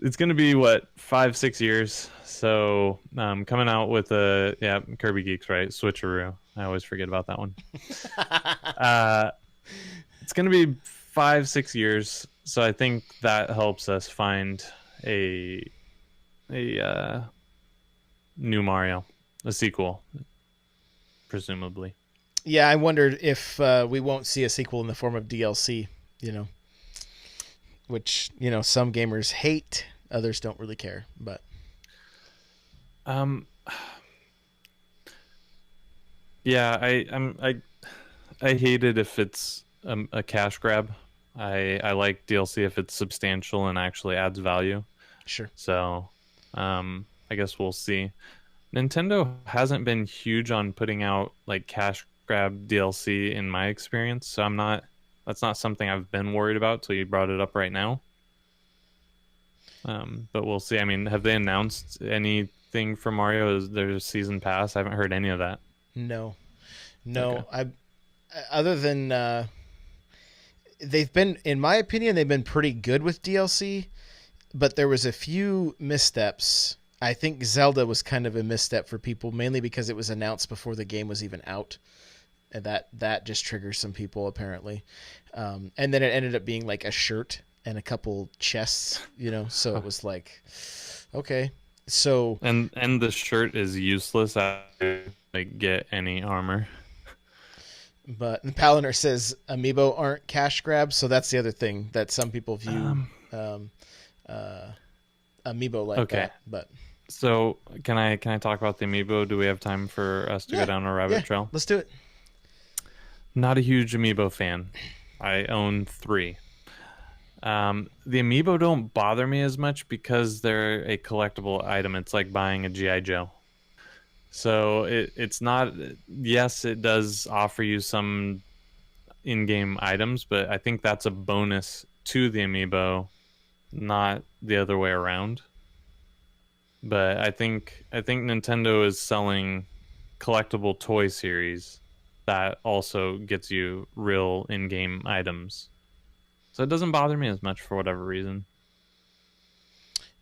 It's going to be, what, 5-6 years. So coming out with Kirby Geeks, right? Switcheroo. I always forget about that one. It's going to be 5-6 years. So I think that helps us find a new Mario, a sequel, presumably. Yeah, I wondered if we won't see a sequel in the form of DLC, which, some gamers hate, others don't really care, but yeah, I hate it if it's a cash grab. I like DLC if it's substantial and actually adds value. Sure. So I guess we'll see. Nintendo hasn't been huge on putting out like cash grab DLC in my experience, so that's not something I've been worried about till you brought it up right now. But we'll see. I mean, have they announced anything for Mario? Is there a season pass? I haven't heard any of that. No. Okay. Other than they've been, in my opinion, they've been pretty good with DLC, but there was a few missteps. I think Zelda was kind of a misstep for people, mainly because it was announced before the game was even out, and that just triggers some people apparently. And then it ended up being like a shirt and a couple chests, so it was like, okay. So and the shirt is useless after like get any armor. But Palantir says amiibo aren't cash grabs, so that's the other thing that some people view amiibo like that. But so can I talk about the amiibo? Do we have time for us to go down a rabbit trail? Let's do it. Not a huge amiibo fan. I own 3. The amiibo don't bother me as much because they're a collectible item. It's like buying a G.I. Joe. So it's not. Yes, it does offer you some in-game items, but I think that's a bonus to the amiibo, not the other way around. But I think Nintendo is selling collectible toy series that also gets you real in-game items. So it doesn't bother me as much for whatever reason.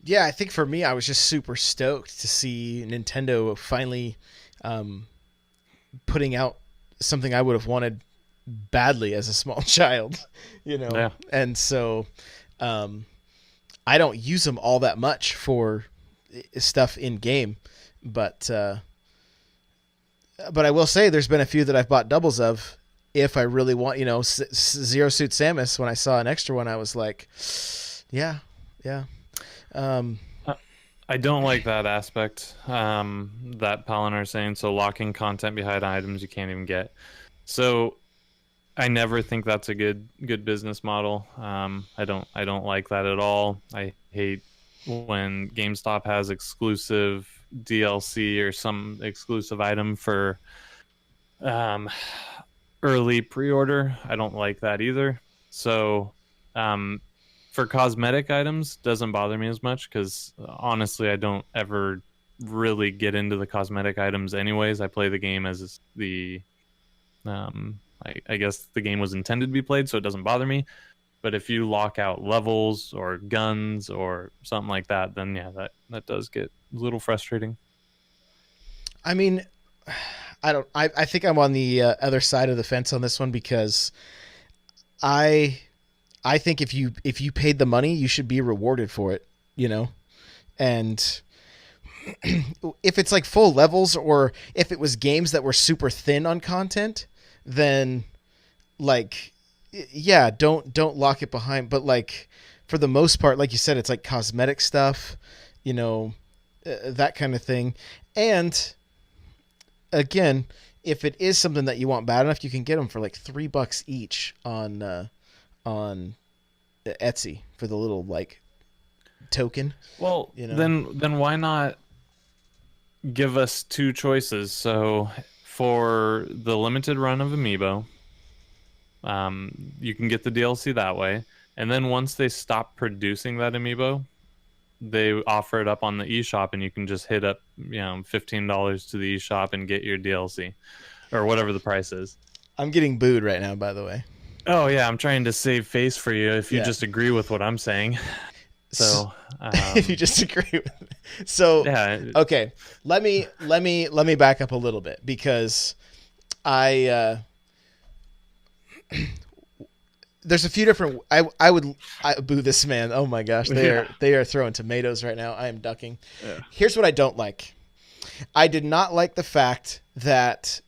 Yeah, I think for me, I was just super stoked to see Nintendo finally um, putting out something I would have wanted badly as a small child, you know. Yeah. And so um, I don't use them all that much for stuff in game, but but I will say there's been a few that I've bought doubles of. If I really want, Zero Suit Samus, when I saw an extra one, I was like, yeah, yeah. Um, I don't like that aspect that Palinar is saying. So locking content behind items you can't even get. So I never think that's a good business model. I don't like that at all. I hate when GameStop has exclusive DLC or some exclusive item for um, early pre-order. I don't like that either. So um, for cosmetic items, doesn't bother me as much because honestly, I don't ever really get into the cosmetic items anyways. I play the game as the I guess the game was intended to be played, so it doesn't bother me. But if you lock out levels or guns or something like that, then yeah, that does get a little frustrating. I mean, I don't. I think I'm on the other side of the fence on this one because I I think if you paid the money, you should be rewarded for it. You know, and if it's like full levels or if it was games that were super thin on content, then like yeah, don't lock it behind. But like for the most part, like you said, it's like cosmetic stuff, you know, that kind of thing. And again, if it is something that you want bad enough, you can get them for like $3 each on Etsy for the little like token. Well, You know, then why not give us two choices? So for the limited run of Amiibo, you can get the DLC that way, and then once they stop producing that Amiibo, they offer it up on the eShop, and you can just hit up, $15 to the eShop and get your DLC or whatever the price is. I'm getting booed right now, by the way. Oh yeah, I'm trying to save face for you if you Yeah. just agree with what I'm saying. So, If you disagree with me. So yeah, okay, let me back up a little bit because I there's a few different I boo this man. Oh my gosh, they are throwing tomatoes right now. I am ducking. Yeah. Here's what I don't like. I did not like the fact that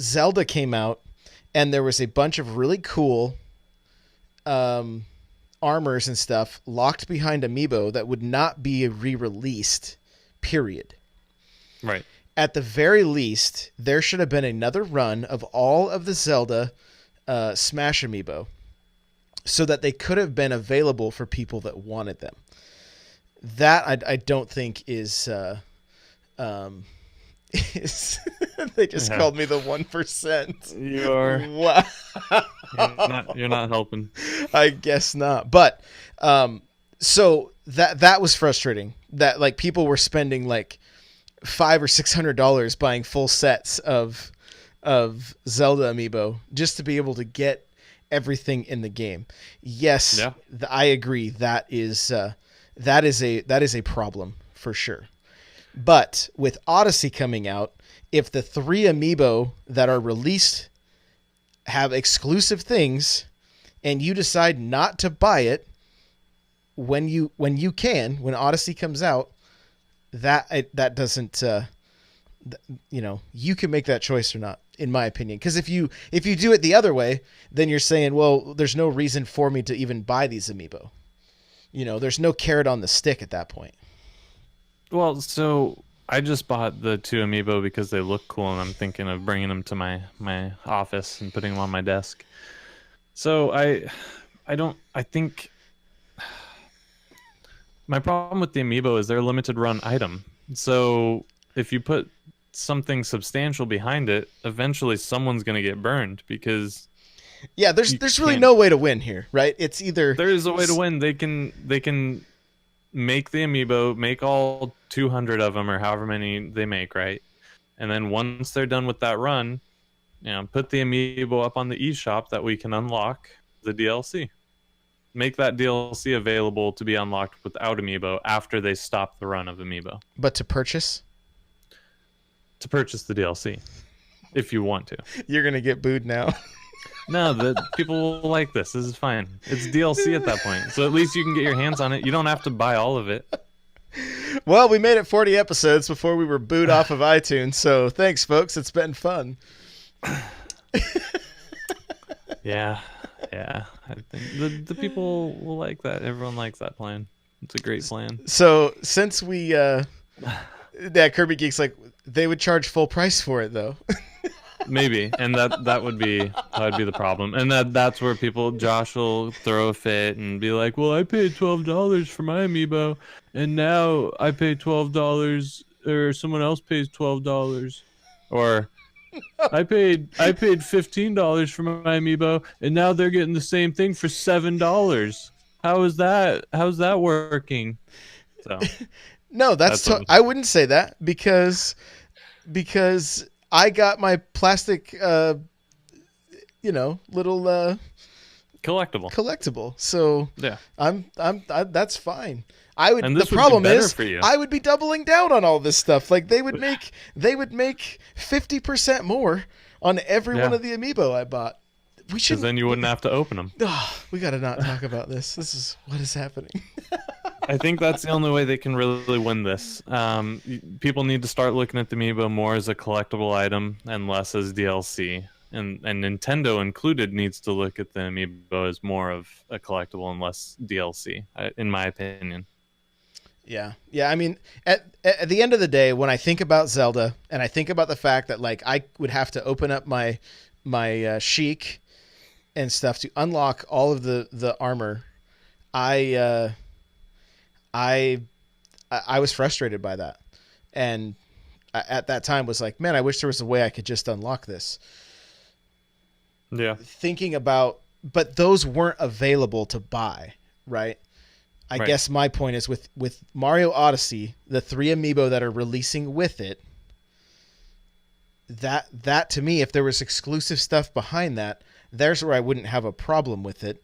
Zelda came out and there was a bunch of really cool armors and stuff locked behind Amiibo that would not be re-released. Period. Right. At the very least, there should have been another run of all of the Zelda Smash Amiibo so that they could have been available for people that wanted them. That I don't think is is they just called me the 1%. You are. Wow. You're not helping. I guess not. But so that was frustrating. That like people were spending like $500 or $600 buying full sets of Zelda Amiibo just to be able to get everything in the game. Yes, Yeah. I agree. That is a problem for sure. But with Odyssey coming out, if the 3 Amiibo that are released have exclusive things and you decide not to buy it when when Odyssey comes out, that doesn't you can make that choice or not, in my opinion. Because if you do it the other way, then you're saying, well, there's no reason for me to even buy these Amiibo. There's no carrot on the stick at that point. Well, so I just bought the 2 Amiibo because they look cool, and I'm thinking of bringing them to my office and putting them on my desk. So I think my problem with the Amiibo is they're a limited run item. So if you put something substantial behind it, eventually someone's going to get burned because Yeah, You there's really can't. no way to win here, right? It's either There is a way to win. They can make the amiibo, make all 200 of them or however many they make, right? And then once they're done with that run, put the amiibo up on the eShop that we can unlock the DLC. Make that DLC available to be unlocked without amiibo after they stop the run of amiibo but to purchase, to purchase the DLC if you want to. you're gonna get booed now. No, the people will like this. This is fine. It's DLC at that point, so at least you can get your hands on it. You don't have to buy all of it. Well, we made it 40 episodes before we were booed off of iTunes, so thanks, folks. It's been fun. Yeah, yeah. I think the people will like that. Everyone likes that plan. It's a great plan. So since we, Kirby Geeks, like, they would charge full price for it, though. Maybe, and that would be the problem, and that's where Josh will throw a fit and be like, "Well, I paid $12 for my amiibo, and now I pay $12, or someone else pays $12, or I paid $15 for my amiibo, and now they're getting the same thing for $7. How's that working?" So No, that's I wouldn't say that because I got my plastic, little collectible. So yeah. that's fine. I would. And The this would be problem better is, for you. I would be doubling down on all this stuff. Like they would make 50% more on every one of the amiibo I bought. We should. Because then you wouldn't have to open them. We got to not talk about this. This is what is happening. I think that's the only way they can really win this. People need to start looking at the amiibo more as a collectible item and less as DLC. And Nintendo included needs to look at the amiibo as more of a collectible and less DLC, in my opinion. Yeah. I mean, at the end of the day, when I think about Zelda and I think about the fact that like I would have to open up my Sheik and stuff to unlock all of the armor, I was frustrated by that, and at that time was like, man, I wish there was a way I could just unlock this. Yeah. Thinking about, but those weren't available to buy, right? I guess my point is with Mario Odyssey, the 3 amiibo that are releasing with it, that to me, if there was exclusive stuff behind that, there's where I wouldn't have a problem with it.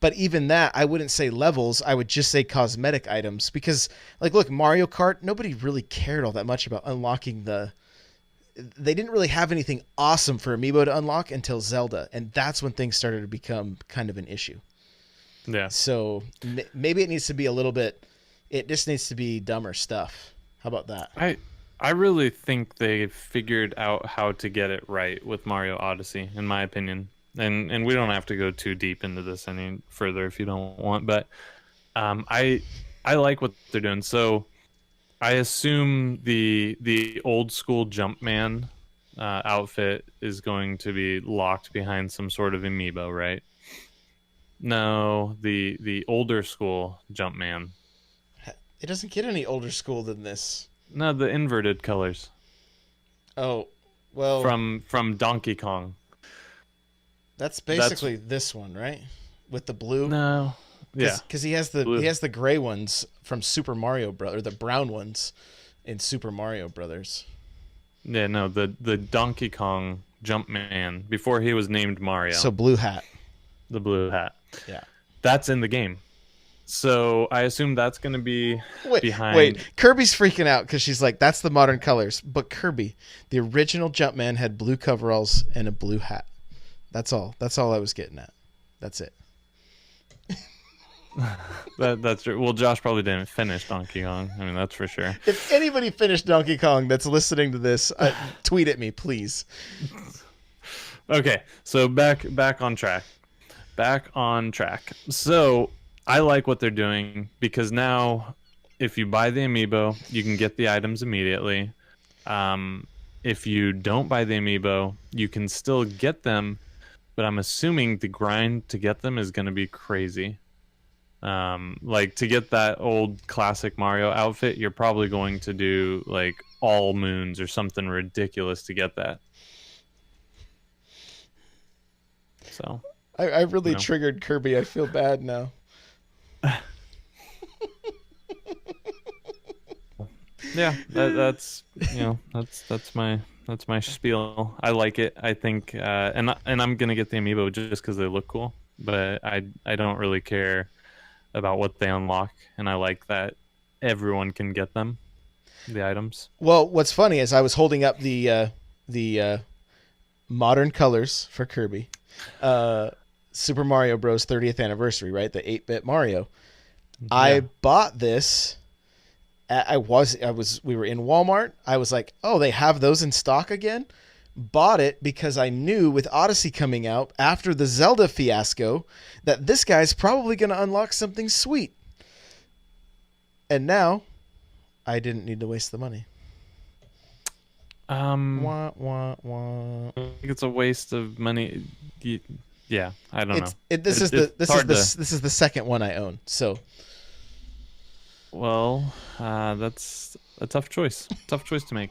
But even that, I wouldn't say levels. I would just say cosmetic items because, like, look, Mario Kart, nobody really cared all that much about unlocking they didn't really have anything awesome for amiibo to unlock until Zelda, and that's when things started to become kind of an issue. Yeah. So maybe it needs to be a little bit. It just needs to be dumber stuff. How about that? I really think they figured out how to get it right with Mario Odyssey, in my opinion. And we don't have to go too deep into this any further if you don't want, but I like what they're doing. So I assume the old school Jumpman outfit is going to be locked behind some sort of amiibo, right? No, the older school Jumpman. It doesn't get any older school than this. No, the inverted colors. Oh, well, from Donkey Kong. That's basically this one, right? With the blue. No. Yeah. Because he has the gray ones from Super Mario Brothers, or the brown ones in Super Mario Brothers. Yeah, no, the Donkey Kong Jumpman before he was named Mario. So blue hat. The blue hat. Yeah. That's in the game. So I assume that's going to be behind. Wait, Kirby's freaking out because she's like, that's the modern colors. But Kirby, the original Jumpman had blue coveralls and a blue hat. That's all. That's all I was getting at. That's it. That's true. Well, Josh probably didn't finish Donkey Kong. I mean, that's for sure. If anybody finished Donkey Kong that's listening to this, tweet at me, please. Okay, so back on track. Back on track. So I like what they're doing because now if you buy the amiibo, you can get the items immediately. If you don't buy the amiibo, you can still get them, but I'm assuming the grind to get them is going to be crazy. Like to get that old classic Mario outfit, you're probably going to do like all moons or something ridiculous to get that. So, I you really know. triggered Kirby. I feel bad now. Yeah, that's that's my spiel. I like it. I think, and I'm gonna get the amiibo just because they look cool. But I don't really care about what they unlock, and I like that everyone can get them, the items. Well, what's funny is I was holding up the modern colors for Kirby, uh, Super Mario Bros. 30th anniversary, right? The 8-bit Mario. I Yeah. bought this. We were in Walmart. I was like, oh, they have those in stock again. Bought it because I knew with Odyssey coming out after the Zelda fiasco that this guy's probably going to unlock something sweet. And now I didn't need to waste the money. Um, Wah, wah, wah. I think it's a waste of money. Yeah, I don't know. This is It's hard to. the second one I own. So Well, that's a tough choice. Tough choice to make.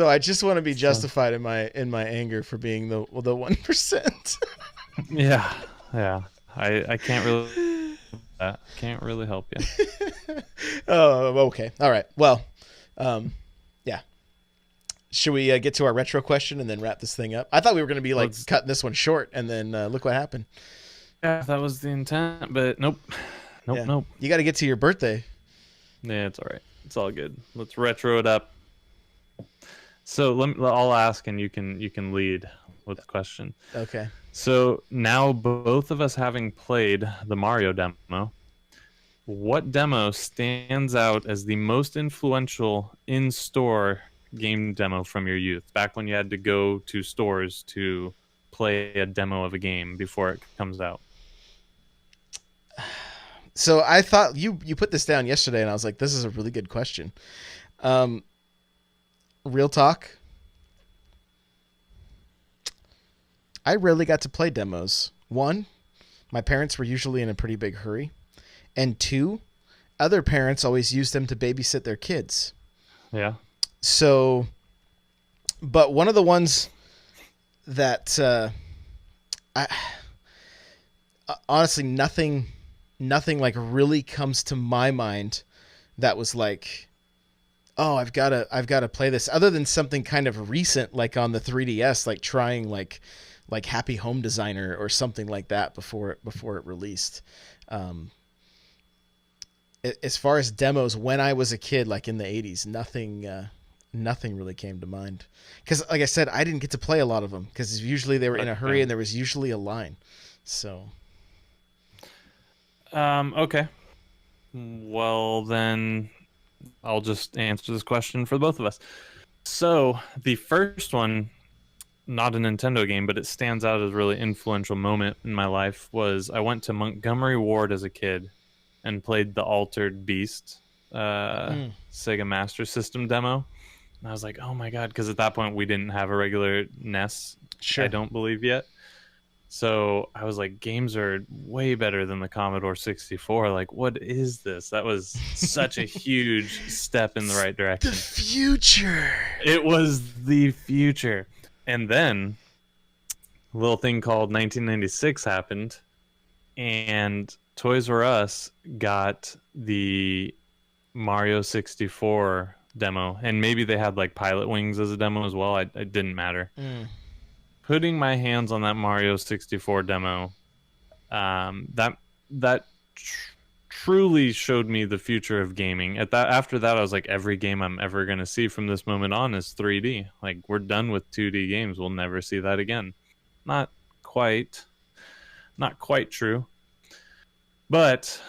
I just want to be So, justified in my anger for being the 1%. yeah, yeah. I can't really. Can't really help you. Oh, okay. All right. Well, yeah. Should we get to our retro question and then wrap this thing up? I thought we were going to be like Let's. cutting this one short, and then look what happened. Yeah, that was the intent, but nope, nope, Yeah, nope. you got to get to your birthday. Yeah, it's all right. It's all good. Let's retro it up. So I'll ask, and you can lead with the question. Okay. So now both of us having played the Mario demo, what demo stands out as the most influential in-store game demo from your youth? Back when you had to go to stores to play a demo of a game before it comes out. So I thought you put this down yesterday, and I was like, this is a really good question. Real talk. I rarely got to play demos. One, my parents were usually in a pretty big hurry. And two, other parents always used them to babysit their kids. Yeah. So, but one of the ones that I honestly nothing like really comes to my mind that was like, oh, I've got to play this, other than something kind of recent like on the 3DS, like trying like Happy Home Designer or something like that before it released. As far as demos when I was a kid, like in the 80s, nothing really came to mind. Because like I said, I didn't get to play a lot of them because usually they were in a hurry and there was usually a line. So. Okay. Well, then I'll just answer this question for both of us. So the first one, not a Nintendo game, but it stands out as a really influential moment in my life, was I went to Montgomery Ward as a kid and played the Altered Beast Sega Master System demo. And I was like, oh my God, because at that point we didn't have a regular NES, Sure. I don't believe yet. So I was like, games are way better than the Commodore 64. Like, what is this? That was such a huge step in the right direction. The future. It was the future. And then a little thing called 1996 happened, and Toys R Us got the Mario 64 demo. And maybe they had like Pilot Wings as a demo as well. It didn't matter. Putting my hands on that Mario 64 demo, that truly showed me the future of gaming. After that, I was like, every game I'm ever going to see from this moment on is 3D. Like, we're done with 2D games. We'll never see that again. Not quite true. But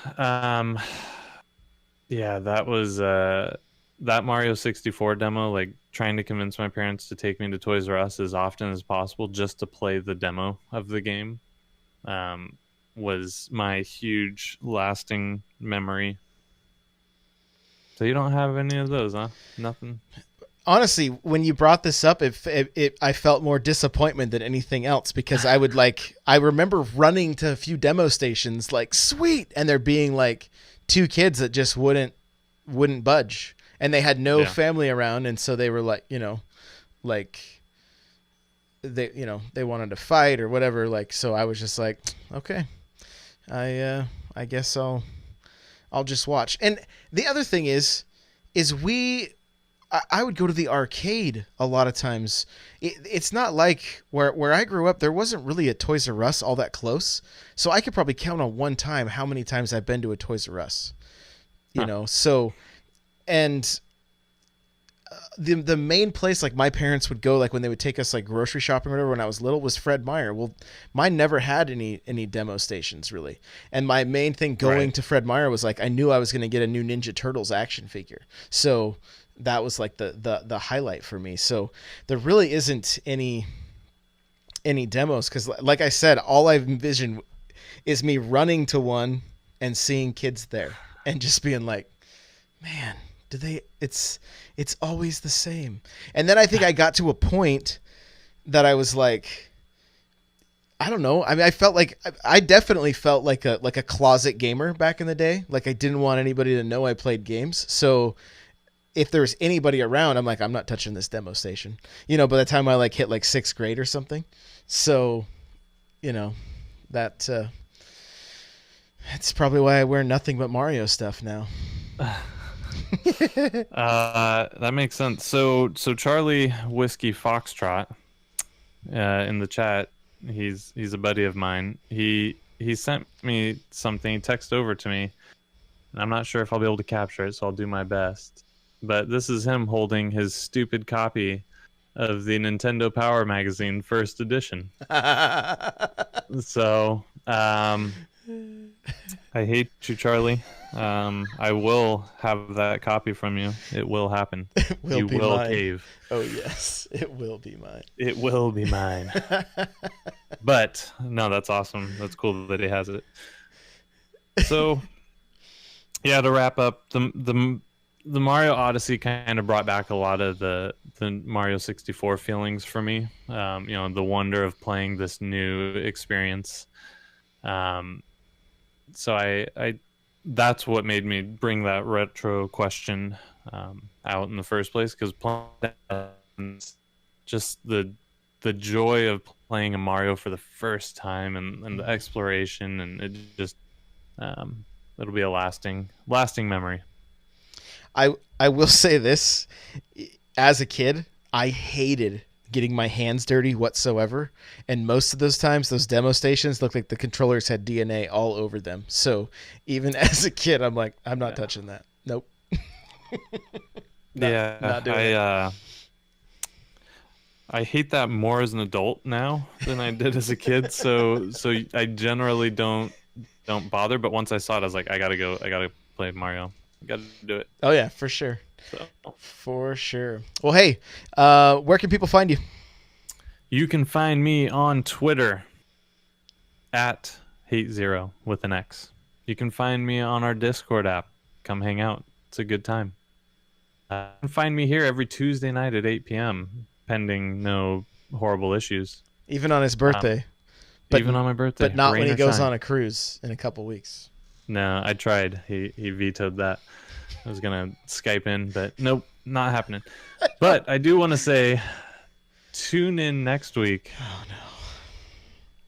yeah, that was that Mario 64 demo, like trying to convince my parents to take me to Toys R Us as often as possible just to play the demo of the game, was my huge lasting memory. So you don't have any of those, huh? Nothing? Honestly, when you brought this up, I felt more disappointment than anything else, because I remember running to a few demo stations like, sweet, and there being like two kids that just wouldn't budge, and they had no family around, and so they were like, like they wanted to fight or whatever. Like, so I was just like, okay, I guess I'll just watch. And the other thing is I would go to the arcade a lot of times. It's not like where I grew up, there wasn't really a Toys R Us all that close. So I could probably count on one time how many times I've been to a Toys R Us. You know, so, and the main place like my parents would go, like when they would take us like grocery shopping or whatever when I was little, was Fred Meyer. Well, mine never had any demo stations really. And my main thing going to Fred Meyer was like I knew I was going to get a new Ninja Turtles action figure. So that was like the highlight for me. So there really isn't any demos because like I said, all I've envisioned is me running to one and seeing kids there and just being like, man, it's always the same. And then I think I got to a point that I was like, I don't know. I mean, I definitely felt like a closet gamer back in the day. Like I didn't want anybody to know I played games. So if there's anybody around, I'm like, I'm not touching this demo station, by the time I like hit like 6th grade or something. So, that, it's probably why I wear nothing but Mario stuff now. That makes sense. So Charlie Whiskey Foxtrot, in the chat, he's a buddy of mine. He sent me something, he texted over to me, and I'm not sure if I'll be able to capture it, so I'll do my best. But this is him holding his stupid copy of the Nintendo Power Magazine first edition. So, I hate you, Charlie. I will have that copy from you. It will happen. You will cave. Oh yes, it will be mine. It will be mine. But no, that's awesome. That's cool that he has it. So, yeah, to wrap up, the Mario Odyssey kind of brought back a lot of the Mario 64 feelings for me. The wonder of playing this new experience. So I that's what made me bring that retro question out in the first place, because just the joy of playing a Mario for the first time and the exploration, and it just it'll be a lasting memory. I will say this, as a kid, I hated getting my hands dirty whatsoever, and most of those times those demo stations looked like the controllers had DNA all over them. So even as a kid, I'm like, I'm not touching that. Nope. Not doing it. I hate that more as an adult now than I did as a kid. So I generally don't bother, but once I saw it, I was like, I gotta play Mario. I gotta do it. Oh yeah, for sure. For sure. Well, hey, where can people find you? You can find me on Twitter at HateZero with an X. You can find me on our Discord app. Come hang out. It's a good time. You can find me here every Tuesday night at 8 p.m., pending no horrible issues. Even on his birthday. Even on my birthday. But not when he goes on a cruise in a couple weeks. No, I tried. He vetoed that. I was going to Skype in, but nope, not happening. But I do want to say, tune in next week. Oh, no.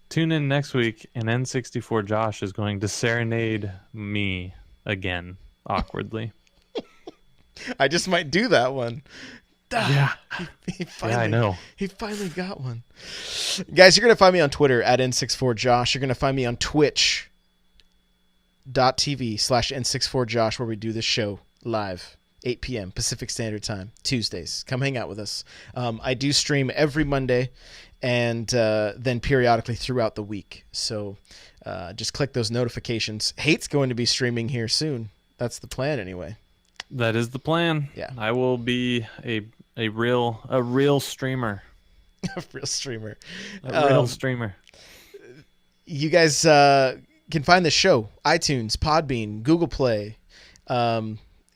Tune in next week, and N64 Josh is going to serenade me again, awkwardly. I just might do that one. Yeah. He finally, I know. He finally got one. Guys, you're going to find me on Twitter at N64Josh. You're going to find me on Twitch.tv/N64Josh, where we do this show live, 8 p.m. Pacific Standard Time, Tuesdays. Come hang out with us. I do stream every Monday and then periodically throughout the week. So just click those notifications. Hate's going to be streaming here soon. That's the plan anyway. That is the plan. Yeah. I will be a real streamer. A real streamer. A real streamer. You guys can find the show, iTunes, Podbean, Google Play.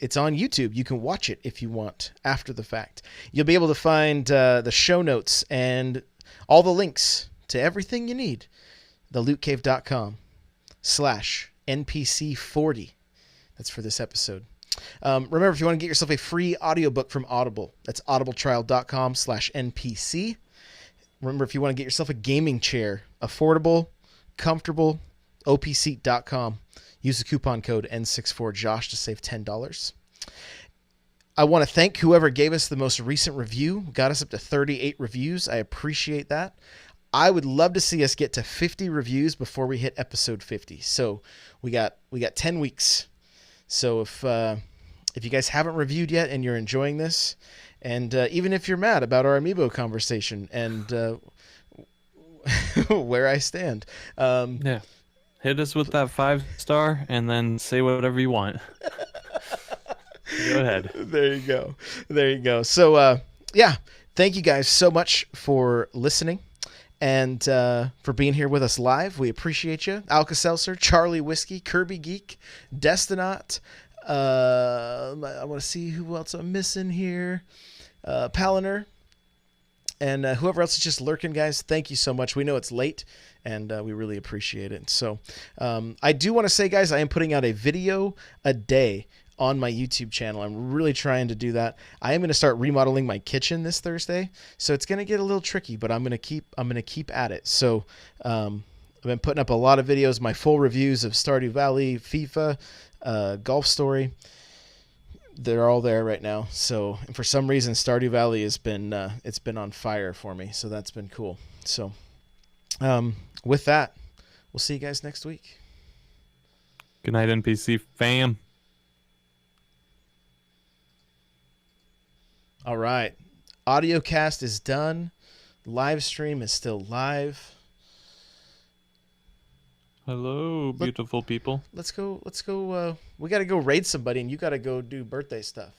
It's on YouTube. You can watch it if you want after the fact. You'll be able to find the show notes and all the links to everything you need. thelootcave.com/NPC40. That's for this episode. Remember, if you want to get yourself a free audiobook from Audible, that's audibletrial.com/NPC. Remember, if you want to get yourself a gaming chair, affordable, comfortable, opseat.com. Use the coupon code N64Josh to save $10. I want to thank whoever gave us the most recent review. Got us up to 38 reviews. I appreciate that. I would love to see us get to 50 reviews before we hit episode 50. So we got 10 weeks. So if you guys haven't reviewed yet and you're enjoying this, and even if you're mad about our Amiibo conversation and where I stand, yeah, hit us with that 5-star and then say whatever you want. Go ahead. There you go. So yeah, thank you guys so much for listening and for being here with us live. We appreciate you. Alka-Seltzer, Charlie Whiskey, Kirby Geek, Destinot. I want to see who else I'm missing here. Paliner. And whoever else is just lurking, guys, thank you so much. We know it's late, and we really appreciate it. So I do want to say, guys, I am putting out a video a day on my YouTube channel. I'm really trying to do that. I am going to start remodeling my kitchen this Thursday, so it's going to get a little tricky, but I'm going to keep at it. So I've been putting up a lot of videos, my full reviews of Stardew Valley, FIFA, Golf Story. They're all there right now. So, and for some reason, Stardew Valley has been it's been on fire for me. So that's been cool. So, with that, we'll see you guys next week. Good night, NPC fam. All right, audio cast is done. Live stream is still live. Hello, beautiful people. Let's go. We got to go raid somebody, and you got to go do birthday stuff.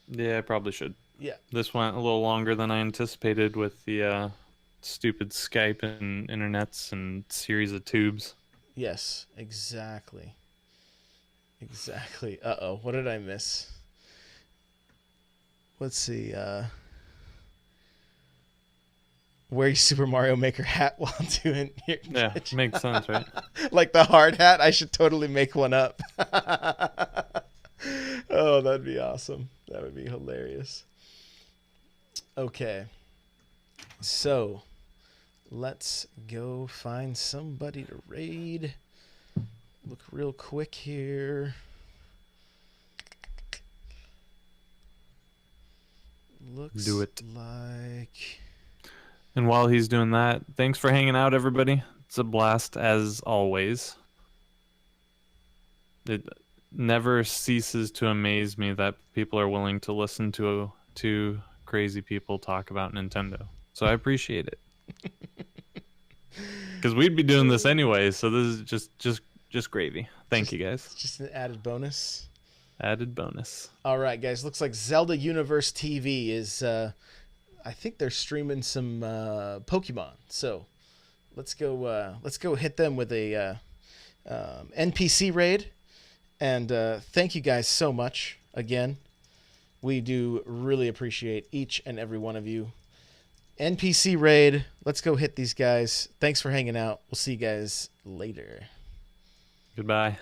Yeah, I probably should. Yeah. This went a little longer than I anticipated with the stupid Skype and internets and series of tubes. Yes, exactly. Uh-oh, what did I miss? Let's see. Wear your Super Mario Maker hat while doing your kitchen. Makes sense, right? Like the hard hat, I should totally make one up. Oh, that'd be awesome. That would be hilarious. Okay. So, let's go find somebody to raid. Look real quick here. Looks Do it. like... And while he's doing that, thanks for hanging out, everybody. It's a blast, as always. It never ceases to amaze me that people are willing to listen to two crazy people talk about Nintendo. So I appreciate it. Because we'd be doing this anyway, so this is just gravy. Thank you, guys. Just an added bonus. Added bonus. All right, guys. Looks like Zelda Universe TV is... I think they're streaming some Pokemon. So let's go hit them with a NPC raid. And thank you guys so much again. We do really appreciate each and every one of you. NPC raid. Let's go hit these guys. Thanks for hanging out. We'll see you guys later. Goodbye.